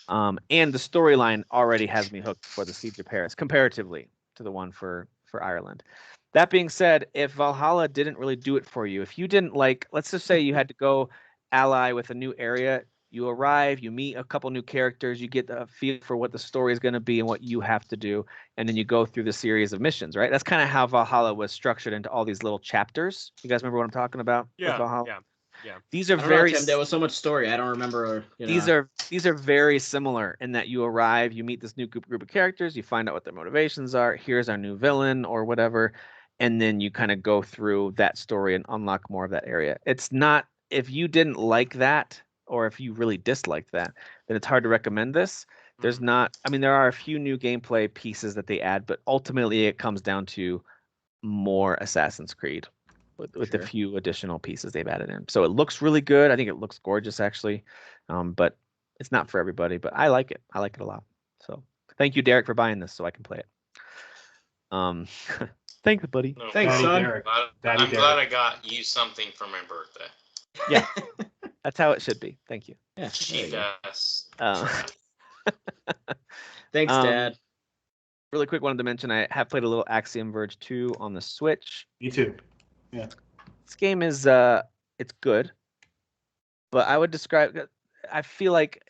And the storyline already has me hooked for the Siege of Paris, comparatively to the one for Ireland. That being said, if Valhalla didn't really do it for you, if you didn't let's just say you had to go ally with a new area, you arrive, you meet a couple new characters, you get a feel for what the story is going to be and what you have to do, and then you go through the series of missions, right? That's kind of how Valhalla was structured into all these little chapters. You guys remember what I'm talking about? With Valhalla? Yeah. These are I don't very know, Tim, there was so much story. I don't remember. These are very similar in that you arrive, you meet this new group of characters, you find out what their motivations are. Here's our new villain or whatever, and then you kind of go through that story and unlock more of that area. It's not, if you didn't like that or if you really disliked that, then it's hard to recommend this. There's not, there are a few new gameplay pieces that they add, but ultimately it comes down to more Assassin's Creed with a few additional pieces they've added in. So it looks really good. I think it looks gorgeous, actually. But it's not for everybody, but I like it. I like it a lot. So thank you, Derek, for buying this so I can play it. Thanks, buddy. No, Thanks, son. Derek. I'm glad I got you something for my birthday. Yeah, that's how it should be. Thank you. Yeah. Cheap ass. Thanks, Dad. Really quick, wanted to mention I have played a little Axiom Verge 2 on the Switch. Me too. Yeah. This game is it's good, but I would describe. I feel like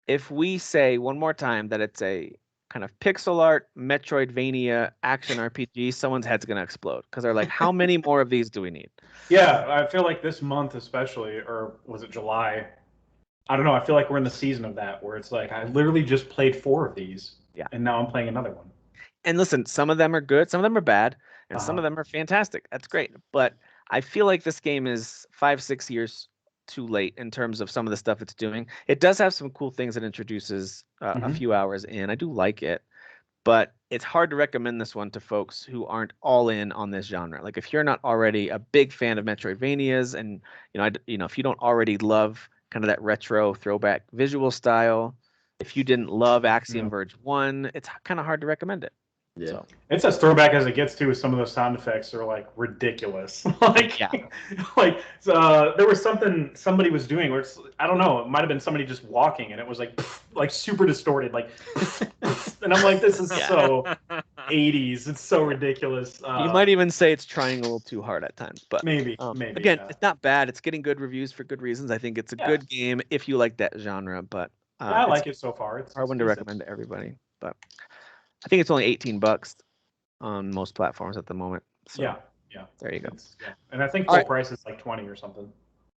if we say one more time that it's a kind of pixel art, Metroidvania, action RPG, someone's head's gonna explode because they're like, how many more of these do we need? Yeah, I feel like this month especially, or was it July? I don't know. I feel like we're in the season of that where it's like I literally just played 4 of these, Yeah, and now I'm playing another one. And listen, some of them are good, some of them are bad, and some of them are fantastic. That's great. But I feel like this game is 5-6 years too late in terms of some of the stuff it's doing. It does have some cool things it introduces a few hours in. I do like it, but it's hard to recommend this one to folks who aren't all in on this genre. Like if you're not already a big fan of Metroidvanias, and if you don't already love kind of that retro throwback visual style, if you didn't love Axiom Verge 1, it's kind of hard to recommend it. Yeah. So. It's as throwback as it gets to. With some of those sound effects are like ridiculous. Like, yeah. Like there was something somebody was doing where it's, I don't know, it might have been somebody just walking and it was like super distorted, like, and I'm like, this is so 80s. It's so ridiculous. You might even say it's trying a little too hard at times, but maybe. Again, it's not bad. It's getting good reviews for good reasons. I think it's a good game if you like that genre, but I like it so far. It's hard one to recommend to everybody, but I think it's only $18 on most platforms at the moment. So yeah. There you go. And I think full price is like 20 or something.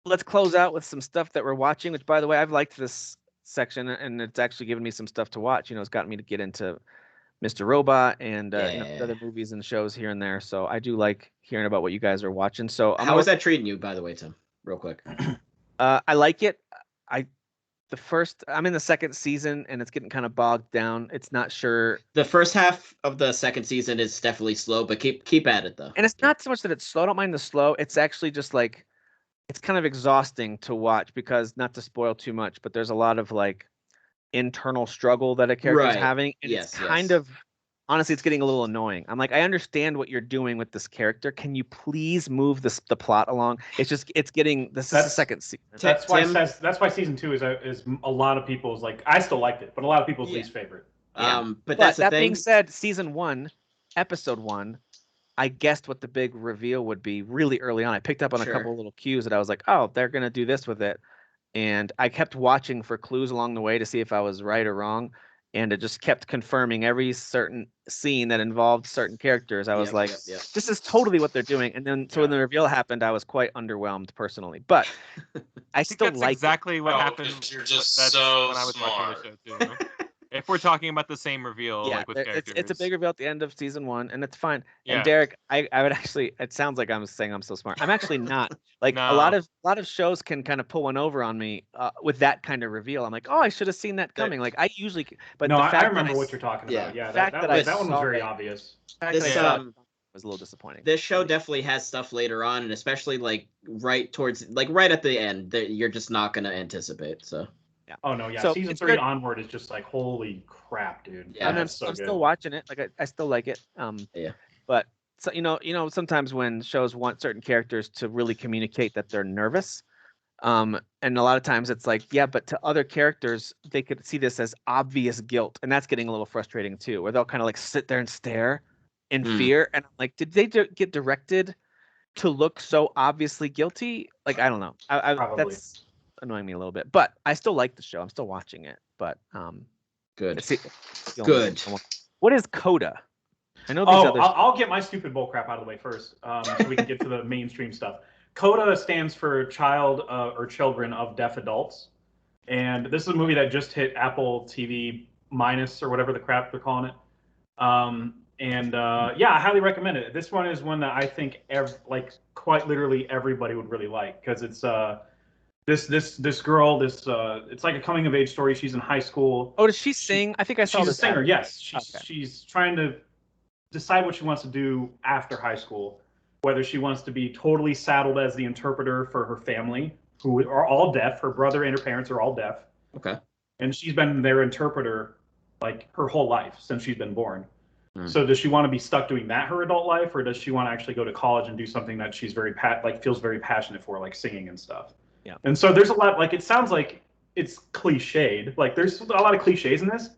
Let's close out with some stuff that we're watching, which, by the way, I've liked this section, and it's actually given me some stuff to watch. It's gotten me to get into Mr. Robot and other movies and shows here and there. So I do like hearing about what you guys are watching. So how is that treating you, by the way, Tim? Real quick. I like it. I'm in the second season and it's getting kind of bogged down. It's not sure. The first half of the second season is definitely slow, but keep at it though. And it's not so much that it's slow. I don't mind the slow. It's actually just like, it's kind of exhausting to watch because, not to spoil too much, but there's a lot of like internal struggle that a character's having. And it's kind of, honestly, it's getting a little annoying. I'm like, I understand what you're doing with this character. Can you please move the plot along? It's just, it's getting, this is the second season. That's why season 2 is a lot of people's, like, I still liked it, but a lot of people's least favorite. But that's that being said, season 1, episode 1, I guessed what the big reveal would be really early on. I picked up on a couple of little cues that I was like, oh, they're going to do this with it. And I kept watching for clues along the way to see if I was right or wrong. And it just kept confirming every certain scene that involved certain characters. I was like, this is totally what they're doing. And then, so when the reveal happened, I was quite underwhelmed personally. But I still like exactly what happened. You're just so when I was smart. watching the show too. If we're talking about the same reveal, like with characters, it's a big reveal at the end of season 1, and it's fine. Yeah. And Derek, I would actually, it sounds like I'm saying I'm so smart. I'm actually not. Like a lot of shows can kind of pull one over on me with that kind of reveal. I'm like, oh, I should have seen that coming. Like I usually, but no, the fact I remember what you're talking about. Yeah, that one was very obvious. This was a little disappointing. This show definitely has stuff later on, and especially like right at the end that you're just not going to anticipate. So. Yeah. Oh no, yeah. So season 3 onward is just like, holy crap, dude. Yeah, and I'm still watching it. Like I still like it. But so sometimes when shows want certain characters to really communicate that they're nervous, and a lot of times it's like, yeah, but to other characters they could see this as obvious guilt, and that's getting a little frustrating too, where they'll kind of like sit there and stare in fear, and I'm like, did they get directed to look so obviously guilty? Like I don't know. That's annoying me a little bit, but I still like the show. I'm still watching it, but good. Good. What is Coda? I know these others. I'll get my stupid bull crap out of the way first, so we can get to the mainstream stuff. Coda stands for Child or Children of Deaf Adults, and this is a movie that just hit Apple TV minus or whatever the crap they're calling it. I highly recommend it. This one is one that I think quite literally everybody would really like, because it's this girl, it's like a coming of age story. She's in high school. Oh, does she sing? I think I saw she's this. She's a singer, yes. She's trying to decide what she wants to do after high school, whether she wants to be totally saddled as the interpreter for her family, who are all deaf. Her brother and her parents are all deaf. Okay. And she's been their interpreter like her whole life since she's been born. So does she want to be stuck doing that her adult life, or does she want to actually go to college and do something that she's feels very passionate for, like singing and stuff? Yeah. And so there's a lot, like, it sounds like it's cliched. Like there's a lot of cliches in this,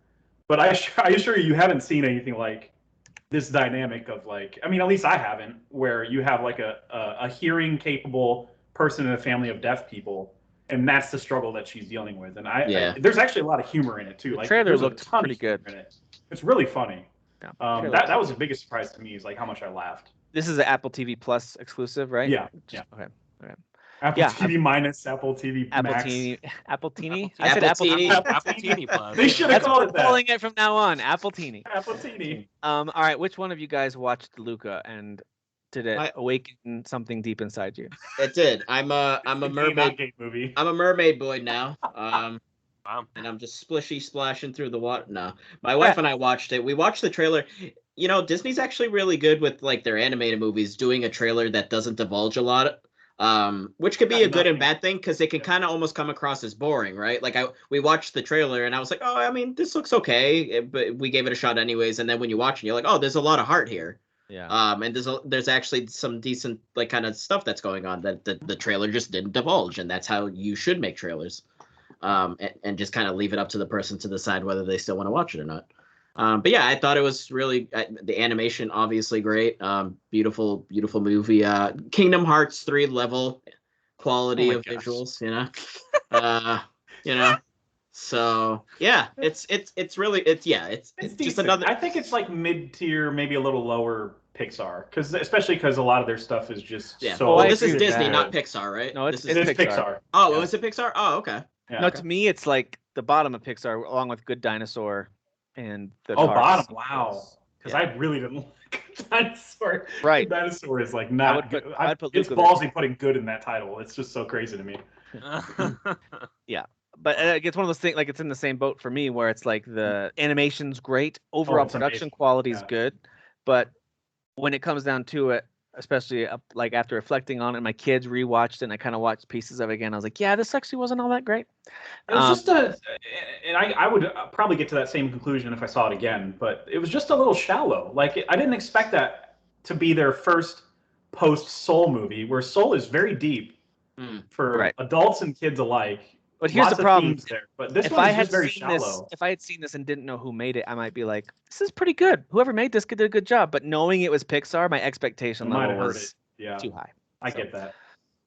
but I assure you haven't seen anything like this dynamic of, like, I mean, at least I haven't, where you have like a hearing capable person in a family of deaf people, and that's the struggle that she's dealing with. And Yeah. there's actually a lot of humor in it too. The Like trailer there's looked a ton pretty of humor good. in it. It's really funny. Yeah, That was the biggest surprise to me is like how much I laughed. This is an Apple TV Plus exclusive, right? Yeah. Okay. Apple Yeah, TV minus Apple TV Apple Max. TV. Apple Teeny. Apple I said Apple Teeny. Teeny. Apple Teeny Plus. They should have That's called what it we're calling that. it from now on. Apple Teeny. Apple Teeny. All right. Which one of you guys watched Luca, and did it awaken something deep inside you? It did. I'm a mermaid movie. I'm a mermaid boy now. Wow. And I'm just splishy splashing through the water. No, my wife and I watched it. We watched the trailer. You know, Disney's actually really good with like their animated movies, doing a trailer that doesn't divulge a lot. Which could be a good and bad thing because it can kind of almost come across as boring, right? Like we watched the trailer and I was like, oh, I mean, this looks okay, but we gave it a shot anyways. And then when you watch it, you're like, oh, there's a lot of heart here. Yeah. And there's actually some decent like kind of stuff that's going on that the trailer just didn't divulge, and that's how you should make trailers. And just kind of leave it up to the person to decide whether they still want to watch it or not. But yeah, I thought it was really the animation obviously great. Beautiful movie. Kingdom Hearts 3 level quality of visuals, you know. You know. So yeah, it's really it's just decent. another. I think it's like mid tier, maybe a little lower Pixar, especially because a lot of their stuff is just so. Well, this is agree with Disney, that. not Pixar, right? No, It's Pixar. Oh, Yeah. was it Pixar? Oh, okay. Yeah. No, to me, it's like the bottom of Pixar, along with Good Dinosaur and the Oh, Cars. bottom! Wow, because Yeah. I really didn't like Dinosaur. Right. Dinosaur is like not. I'd put it's Luca there. ballsy putting good in that title. It's just so crazy to me. But it's one of those things, like it's in the same boat for me, where it's like the animation's great, overall it's production amazing. quality is Yeah. good, but when it comes down to it, especially like after reflecting on it, my kids rewatched it, and I kind of watched pieces of it again. I was like, yeah, this actually wasn't all that great. It was just and I would probably get to that same conclusion if I saw it again, but it was just a little shallow. Like I didn't expect that to be their first post Soul movie, where Soul is very deep for adults and kids alike. But here's Lots the problem. of themes there, but this If one I is had just very seen this, shallow. if I had seen this and didn't know who made it, I might be like, this is pretty good. Whoever made this did a good job. But knowing it was Pixar, my expectation Might level have heard was it. too high. I get that.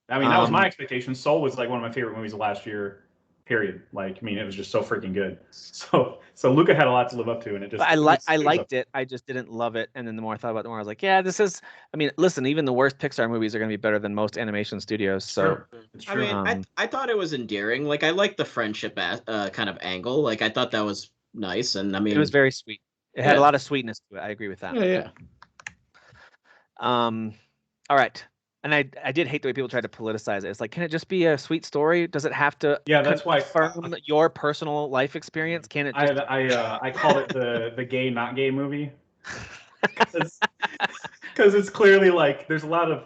I mean, that was my expectation. Soul was like one of my favorite movies of last year. Period. Like, I mean, it was just so freaking good. So Luca had a lot to live up to, and it just. But I liked it. I just didn't love it. And then the more I thought about it, the more I was like, yeah, this is. I mean, listen, even the worst Pixar movies are going to be better than most animation studios. So. Sure. It's I true. mean, I thought it was endearing. Like, I liked the friendship kind of angle. Like, I thought that was nice, and I mean, It was very sweet. It had a lot of sweetness to it. I agree with that. Yeah. All right. And I did hate the way people tried to politicize it. It's like, can it just be a sweet story? Does it have to that's why confirm your personal life experience? Can it just I call it the gay not gay movie. Because it's clearly like there's a lot of,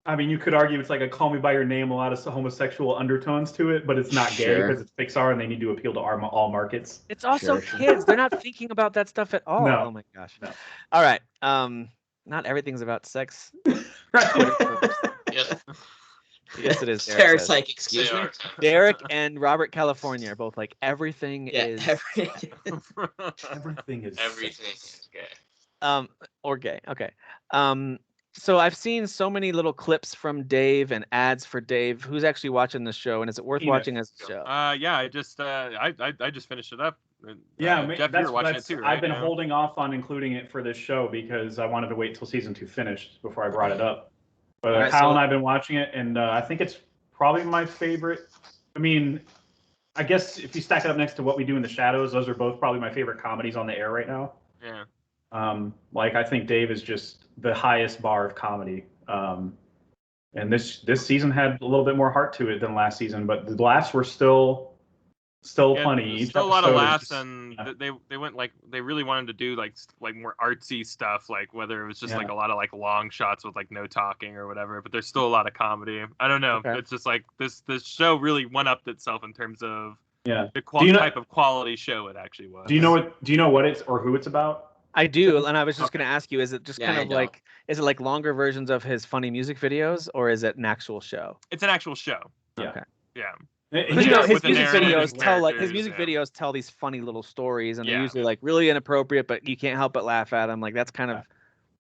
I mean, you could argue it's like a Call Me by Your Name, a lot of homosexual undertones to it, but it's not gay because it's Pixar and they need to appeal to all markets. It's also kids. They're not thinking about that stuff at all. No. Oh my gosh. No. All right. Not everything's about sex. Yep. Yes, it is. Derek's like, excuse me. Derek and Robert California are both like, everything is Everything is gay. or gay. Okay. So I've seen so many little clips from Dave and ads for Dave. Who's actually watching this show, and is it worth watching as a show? Yeah, I just finished it up. Yeah, Jeff, you were watching it too, right? I've been holding off on including it for this show because I wanted to wait till season 2 finished before I brought it up. But Kyle and I have been watching it, and I think it's probably my favorite. I mean, I guess if you stack it up next to What We Do in the Shadows, those are both probably my favorite comedies on the air right now. Yeah. Like I think Dave is just the highest bar of comedy. And this season had a little bit more heart to it than last season, but the laughs were still funny. Still a lot of laughs, and they went like they really wanted to do like more artsy stuff, like whether it was just like a lot of like long shots with like no talking or whatever. But there's still a lot of comedy. I don't know. Okay. It's just like this show really one upped itself in terms of the type of quality show it actually was. Do you know what it's or who it's about? I do, and I was just going to ask you: is it just kind of like, is it like longer versions of his funny music videos, or is it an actual show? It's an actual show. Yeah. Okay. Yeah. His music videos tell these funny little stories, and they're usually like really inappropriate, but you can't help but laugh at them. Like that's kind of,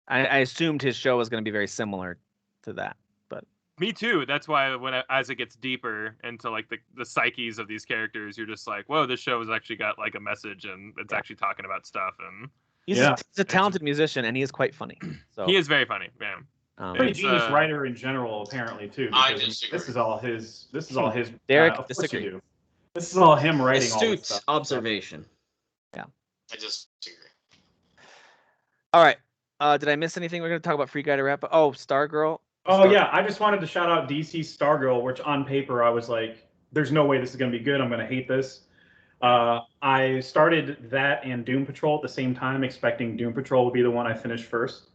I assumed his show was going to be very similar to that, but Me too. That's why as it gets deeper into like the psyches of these characters, you're just like, whoa, this show has actually got like a message and it's actually talking about stuff. And he's a talented musician and he is quite funny. So he is very funny, man. Pretty genius writer in general, apparently too. Because, this is all his. This is all his. Derek, disagree. This is all him writing. Astute all this stuff. observation. Yeah. I just disagree. All right. Did I miss anything? We're going to talk about Free Guy to wrap up. Oh, Stargirl. Oh yeah, I just wanted to shout out DC Stargirl, which on paper I was like, "There's no way this is going to be good. I'm going to hate this." I started that and Doom Patrol at the same time, expecting Doom Patrol would be the one I finished first,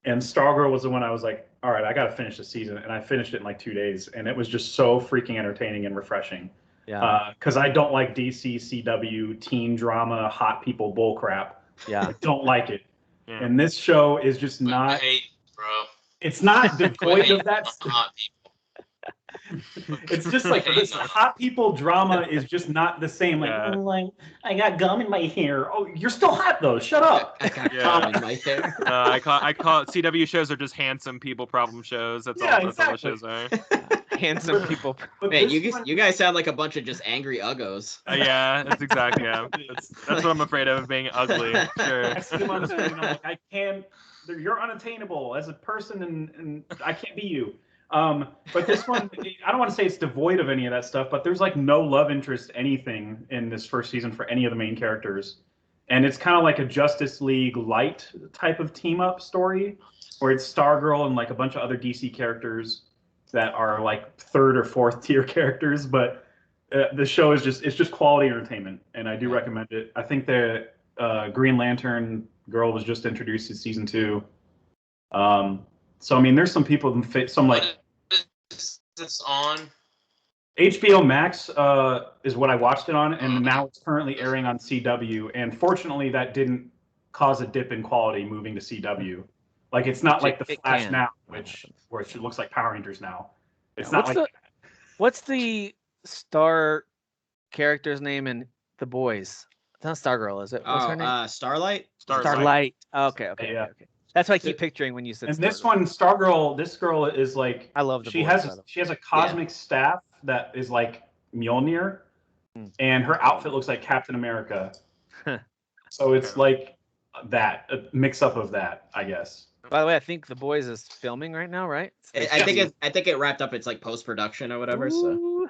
and Stargirl was the one I was like, "All right, I got to finish the season," and I finished it in like 2 days, and it was just so freaking entertaining and refreshing. Yeah. Because I don't like DC CW teen drama, hot people bullcrap. Yeah. I don't like it, Yeah. and this show is just But not. hey, bro. It's not devoid of that. Hot people. It's just like this hot people drama is just not the same. Like, Yeah. oh, like I got gum in my hair. Oh, you're still hot though. Shut up. I got Yeah. gum in my hair. I call it CW shows are just handsome people problem shows. That's all. That's all the shows are. Handsome people. But Man, this one- you guys sound like a bunch of just angry uggos. Yeah, that's exactly. Yeah, that's what I'm afraid of being ugly. Sure. I see them on the screen. I'm like, I can't. You're unattainable as a person, and I can't be you. But this one, I don't want to say it's devoid of any of that stuff, but there's like no love interest anything in this first season for any of the main characters. And it's kind of like a Justice League light type of team up story where it's Stargirl and like a bunch of other DC characters that are like third or fourth tier characters. But the show is just quality entertainment. And I do recommend it. I think the Green Lantern girl was just introduced in season 2. So I mean, there's some people, some like Is this on? HBO Max is what I watched it on, and now it's currently airing on CW. And fortunately, that didn't cause a dip in quality moving to CW. Like it's not like the Flash can. now, where it looks like Power Rangers now. It's not like What's the star character's name in The Boys? It's not Stargirl, is it? What's her name? Starlight? Starlight. Okay. Yeah. That's what I keep picturing when you said. And Stargirl. this one, Stargirl, this girl is like I love the she Boys, has by the way. she has a cosmic staff that is like Mjolnir, and her outfit looks like Captain America. So it's like that, a mix up of that, I guess. By the way, I think The Boys is filming right now, right? I think it wrapped up its like post production or whatever. So Ooh.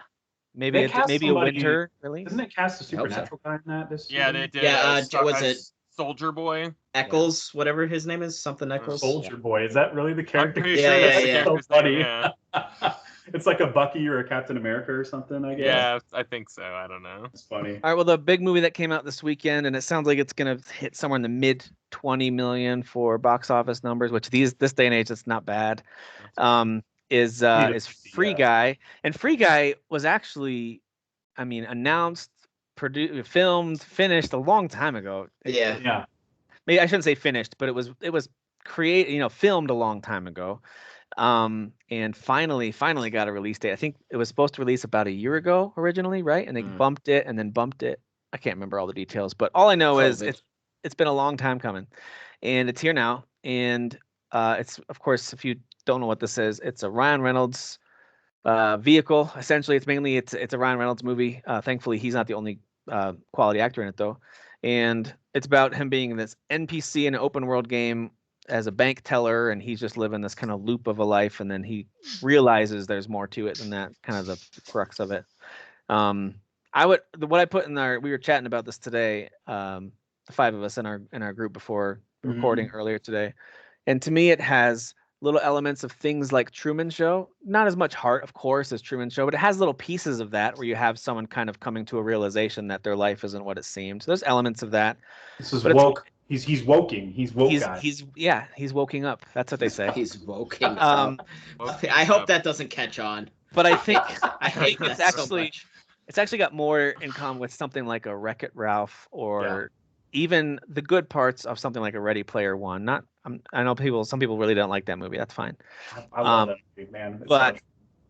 Maybe They cast a somebody- winter release. Isn't it cast a I hope so. supernatural guy in that? This Yeah, season? they did. Yeah, was it Soldier Boy? Eccles, whatever his name is, something Eccles. Soldier Boy. Is that really the I'm character? pretty Yeah, sure yeah, that's the yeah. character's So funny. name, Yeah. It's like a Bucky or a Captain America or something, I guess. Yeah, I think so. I don't know. It's funny. All right. Well, the big movie that came out this weekend, and it sounds like it's gonna hit somewhere in the mid 20 million for box office numbers, which this day and age, it's not bad. Is Free Guy, and Free Guy was actually, I mean, announced, produced, filmed, finished a long time ago. Yeah. Yeah. Maybe I shouldn't say finished, but it was created, filmed a long time ago. And finally got a release date. I think it was supposed to release about a year ago originally, right? And they bumped it and then bumped it. I can't remember all the details, but all I know is it's been a long time coming, and it's here now. And it's, of course, if you don't know what this is, it's a Ryan Reynolds vehicle. Essentially, it's a Ryan Reynolds movie. Thankfully, he's not the only quality actor in it though, and it's about him being this NPC in an open world game as a bank teller, and he's just living this kind of loop of a life, and then he realizes there's more to it than that, kind of the crux of it. What I put in we were chatting about this today, the 5 of us in our group before recording earlier today, and to me it has little elements of things like Truman Show, not as much heart, of course, as Truman Show, but it has little pieces of that where you have someone kind of coming to a realization that their life isn't what it seemed. So there's elements of that. This is woke. He's woking. He's woke guy. He's woking up. That's what they say. He's woking up. I hope that doesn't catch on. But I think I hate that so much. It's actually got more in common with something like a Wreck-It Ralph, or even the good parts of something like a Ready Player One. I know some people really don't like that movie. That's fine. I love that movie, man. But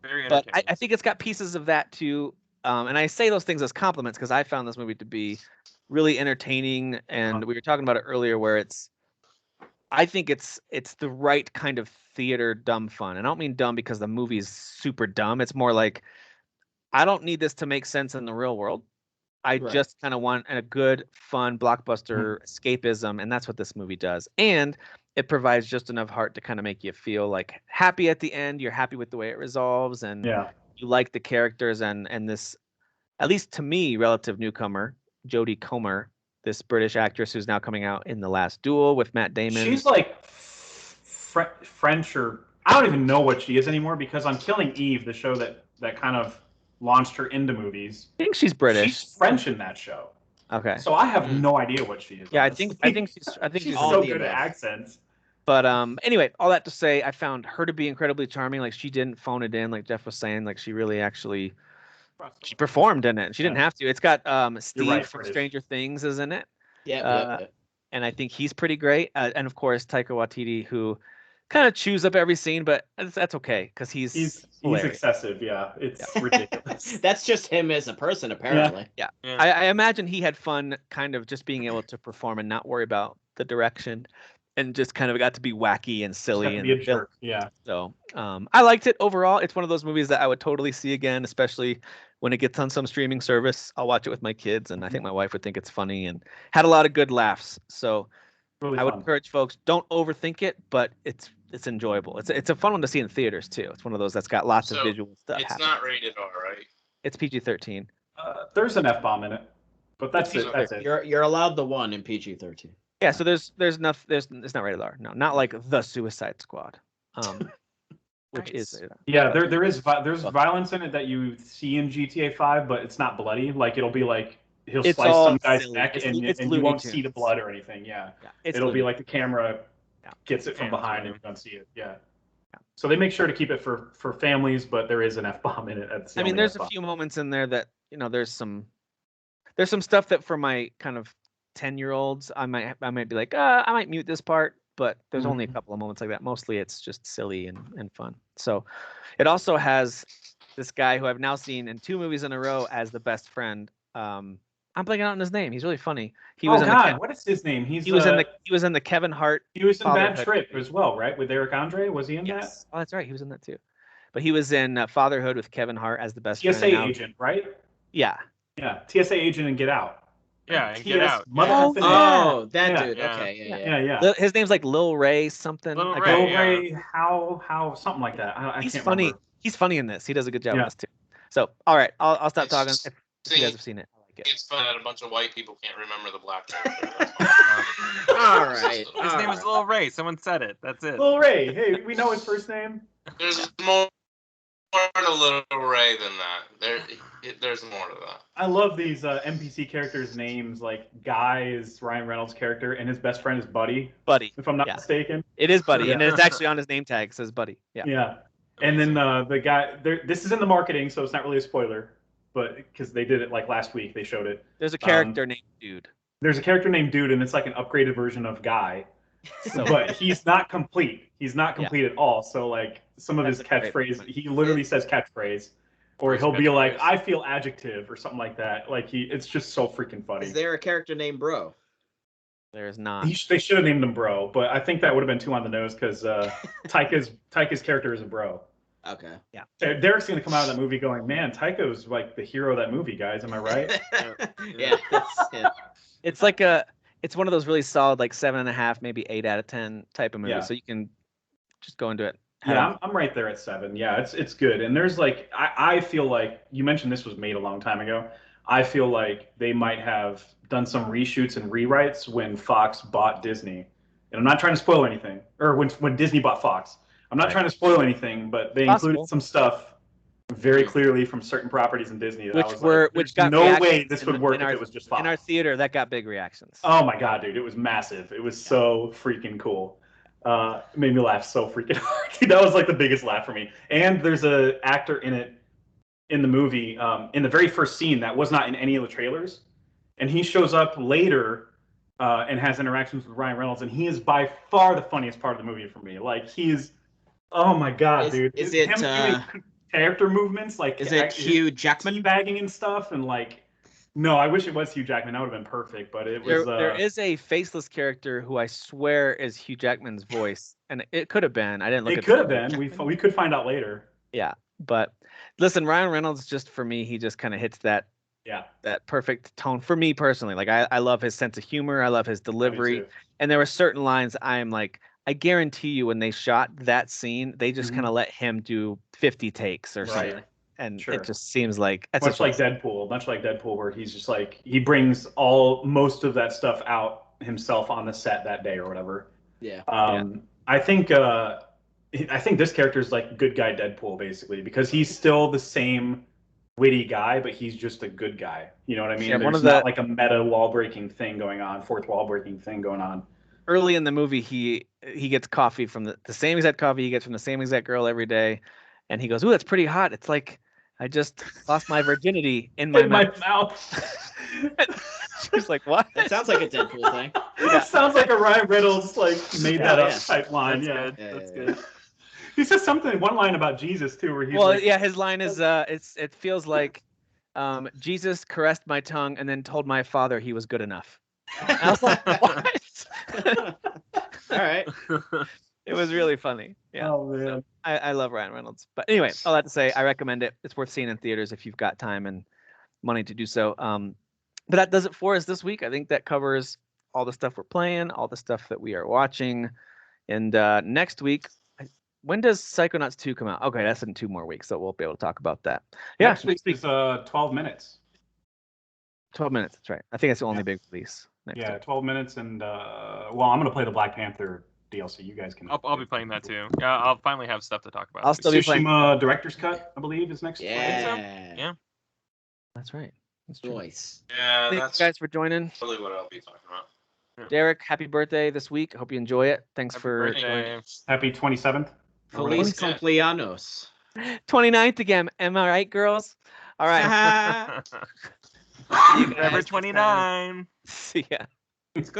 Very but entertaining. I think it's got pieces of that too. And I say those things as compliments because I found this movie to be really entertaining. And we were talking about it earlier, where it's I think it's the right kind of theater dumb fun. And I don't mean dumb because the movie is super dumb. It's more like I don't need this to make sense in the real world. I Right. just kind of want a good, fun blockbuster escapism, and that's what this movie does. And it provides just enough heart to kind of make you feel like happy at the end. You're happy with the way it resolves, and you like the characters and this, at least to me, relative newcomer, Jodie Comer, this British actress who's now coming out in The Last Duel with Matt Damon. She's like French, or I don't even know what she is anymore, because on Killing Eve, the show that kind of launched her into movies, I think she's British. She's French in that show. Okay. So I have no idea what she is. Yeah, honestly. I think she's so good at accents. But anyway, all that to say, I found her to be incredibly charming. Like, she didn't phone it in, like Jeff was saying. Like, she really actually she performed in it. She didn't have to. It's got Steve from Stranger Things is in it. Yeah. And I think he's pretty great. And of course, Taika Waititi, who kind of chews up every scene, but that's okay because he's excessive. Yeah, it's ridiculous. That's just him as a person, apparently. Yeah. I imagine he had fun, kind of just being able to perform and not worry about the direction, and just kind of got to be wacky and silly and be a jerk. Yeah. So I liked it overall. It's one of those movies that I would totally see again, especially when it gets on some streaming service. I'll watch it with my kids, and I think my wife would think it's funny and had a lot of good laughs. So really I would encourage folks, don't overthink it, but it's enjoyable. It's a fun one to see in theaters too. It's one of those that's got lots of visual stuff. It's not rated R, right? It's PG-13. There's an F-bomb in it, but that's it. That's it. You're allowed the one in PG-13. Yeah, so there's it's not rated R. No, not like The Suicide Squad, which is rated R. Yeah, there's violence in it that you see in GTA 5, but it's not bloody. Like, it'll be like he'll slice some guy's neck, and you won't see the blood or anything. Yeah, it'll be like the camera gets it from behind and you don't see it. Yeah. So they make sure to keep it for families, but there is an F-bomb in it. I mean, there's a few moments in there that, there's some stuff that for my kind of 10-year-olds, I might be like, I might mute this part, but there's only a couple of moments like that. Mostly it's just silly and fun. So it also has this guy who I've now seen in 2 movies in a row as the best friend. I'm blanking out on his name. He's really funny. He was what is his name? He was in the Kevin Hart. He was in Bad Trip as well, right? With Eric Andre, was he in that? Oh, that's right. He was in that too. But he was in Fatherhood with Kevin Hart as the best friend. TSA agent, right? Yeah. Yeah, TSA agent and Get Out. Yeah, and Get Out. Oh, that dude. Okay, yeah. His name's like Lil Ray something. Lil Ray, how something like that. I He's can't funny. remember. He's funny in this. He does a good job in this too. So, all right, I'll stop talking. If you guys have seen it, I like it. It's fun that a bunch of white people can't remember the black character. All right. His name was Lil Ray. Someone said it. That's it. Lil Ray. Hey, we know his first name. There's more to Lil Ray than that. There's more to that. I love these NPC characters' names. Like, Guy is Ryan Reynolds' character, and his best friend is Buddy. Buddy, if I'm not mistaken. It is Buddy, and it's actually on his name tag. It says Buddy. Yeah. Yeah. And then the guy. This is in the marketing, so it's not really a spoiler, but because they did it like last week, they showed it. There's a character named Dude. There's a character named Dude, and it's like an upgraded version of Guy. But he's not complete. He's not complete at all. So like some of his catchphrase, he literally says catchphrase, or he'll be like, "I feel adjective" or something like that. Like it's just so freaking funny. Is there a character named Bro? There is not. They should have named him Bro, but I think that would have been too on the nose because Taika's character is a bro. Okay. Yeah. Derek's gonna come out of that movie going, "Man, Taika's like the hero of that movie, guys. Am I right?" Yeah. It's like it's one of those really solid, like 7.5, maybe 8 out of 10 type of movie. Yeah. So you can just go into it. Yeah, I'm right there at 7. Yeah, it's good. And there's like, I feel like you mentioned this was made a long time ago. I feel like they might have done some reshoots and rewrites when Fox bought Disney. And I'm not trying to spoil anything, or when Disney bought Fox. I'm not trying to spoil anything, but they included some stuff very clearly from certain properties in Disney that which got no way this would work if it was just Fox. In our theater, that got big reactions. Oh my god, dude, it was massive. It was so freaking cool. It made me laugh so freaking hard. Dude, that was like the biggest laugh for me. And there's an actor in it, in the movie, in the very first scene that was not in any of the trailers, and he shows up later and has interactions with Ryan Reynolds, and he is by far the funniest part of the movie for me. Like he's, oh my god, dude. Is it him doing character movements, like is it Hugh Jackman bagging and stuff, and like No, I wish it was Hugh Jackman. That would have been perfect, but it was. There is a faceless character who I swear is Hugh Jackman's voice, and it could have been. I didn't look. It could have been. We could find out later. Yeah, but listen, Ryan Reynolds, just for me, he just kind of hits that perfect tone for me personally. Like I love his sense of humor. I love his delivery, and there were certain lines I am like, I guarantee you, when they shot that scene, they just kind of let him do 50 takes or something. And it just seems like much like Deadpool, where he's just like he brings most of that stuff out himself on the set that day or whatever. Yeah. I think this character is like good guy Deadpool basically, because he's still the same witty guy, but he's just a good guy. You know what I mean? Yeah, There's not like a meta wall breaking thing going on, fourth wall breaking thing going on. Early in the movie, he gets coffee from the same exact coffee he gets from the same exact girl every day, and he goes, "Ooh, that's pretty hot." It's like, I just lost my virginity in my mouth. She's like, "What?" That sounds like a Deadpool thing. It sounds like a Ryan Reynolds made that up type line. That's good. He says one line about Jesus too, where he's his line is it feels like Jesus caressed my tongue and then told my father he was good enough. And I was like, what? All right. It was really funny. Yeah. Oh man. So I love Ryan Reynolds. But anyway, all that to say, I recommend it. It's worth seeing in theaters if you've got time and money to do so. But that does it for us this week. I think that covers all the stuff we're playing, all the stuff that we are watching. And next week, when does Psychonauts 2 come out? Okay, that's in 2 more weeks, so we'll be able to talk about that. Yeah, next week is 12 minutes. 12 minutes, that's right. I think it's the only big release. Next week. 12 minutes, and I'm going to play the Black Panther DLC. You guys can. I'll be playing that too. Yeah, I'll finally have stuff to talk about. I'll still be playing. Tsushima Director's Cut, I believe, is next. Yeah. That's right. That's Joyce. Yeah, thanks guys for joining. Really what I'll be talking about. Derek, happy birthday this week. I hope you enjoy it. Thanks for joining. Happy 27th. Feliz cumpleaños. 29th again. Am I right, girls? All right. Forever 29. See ya.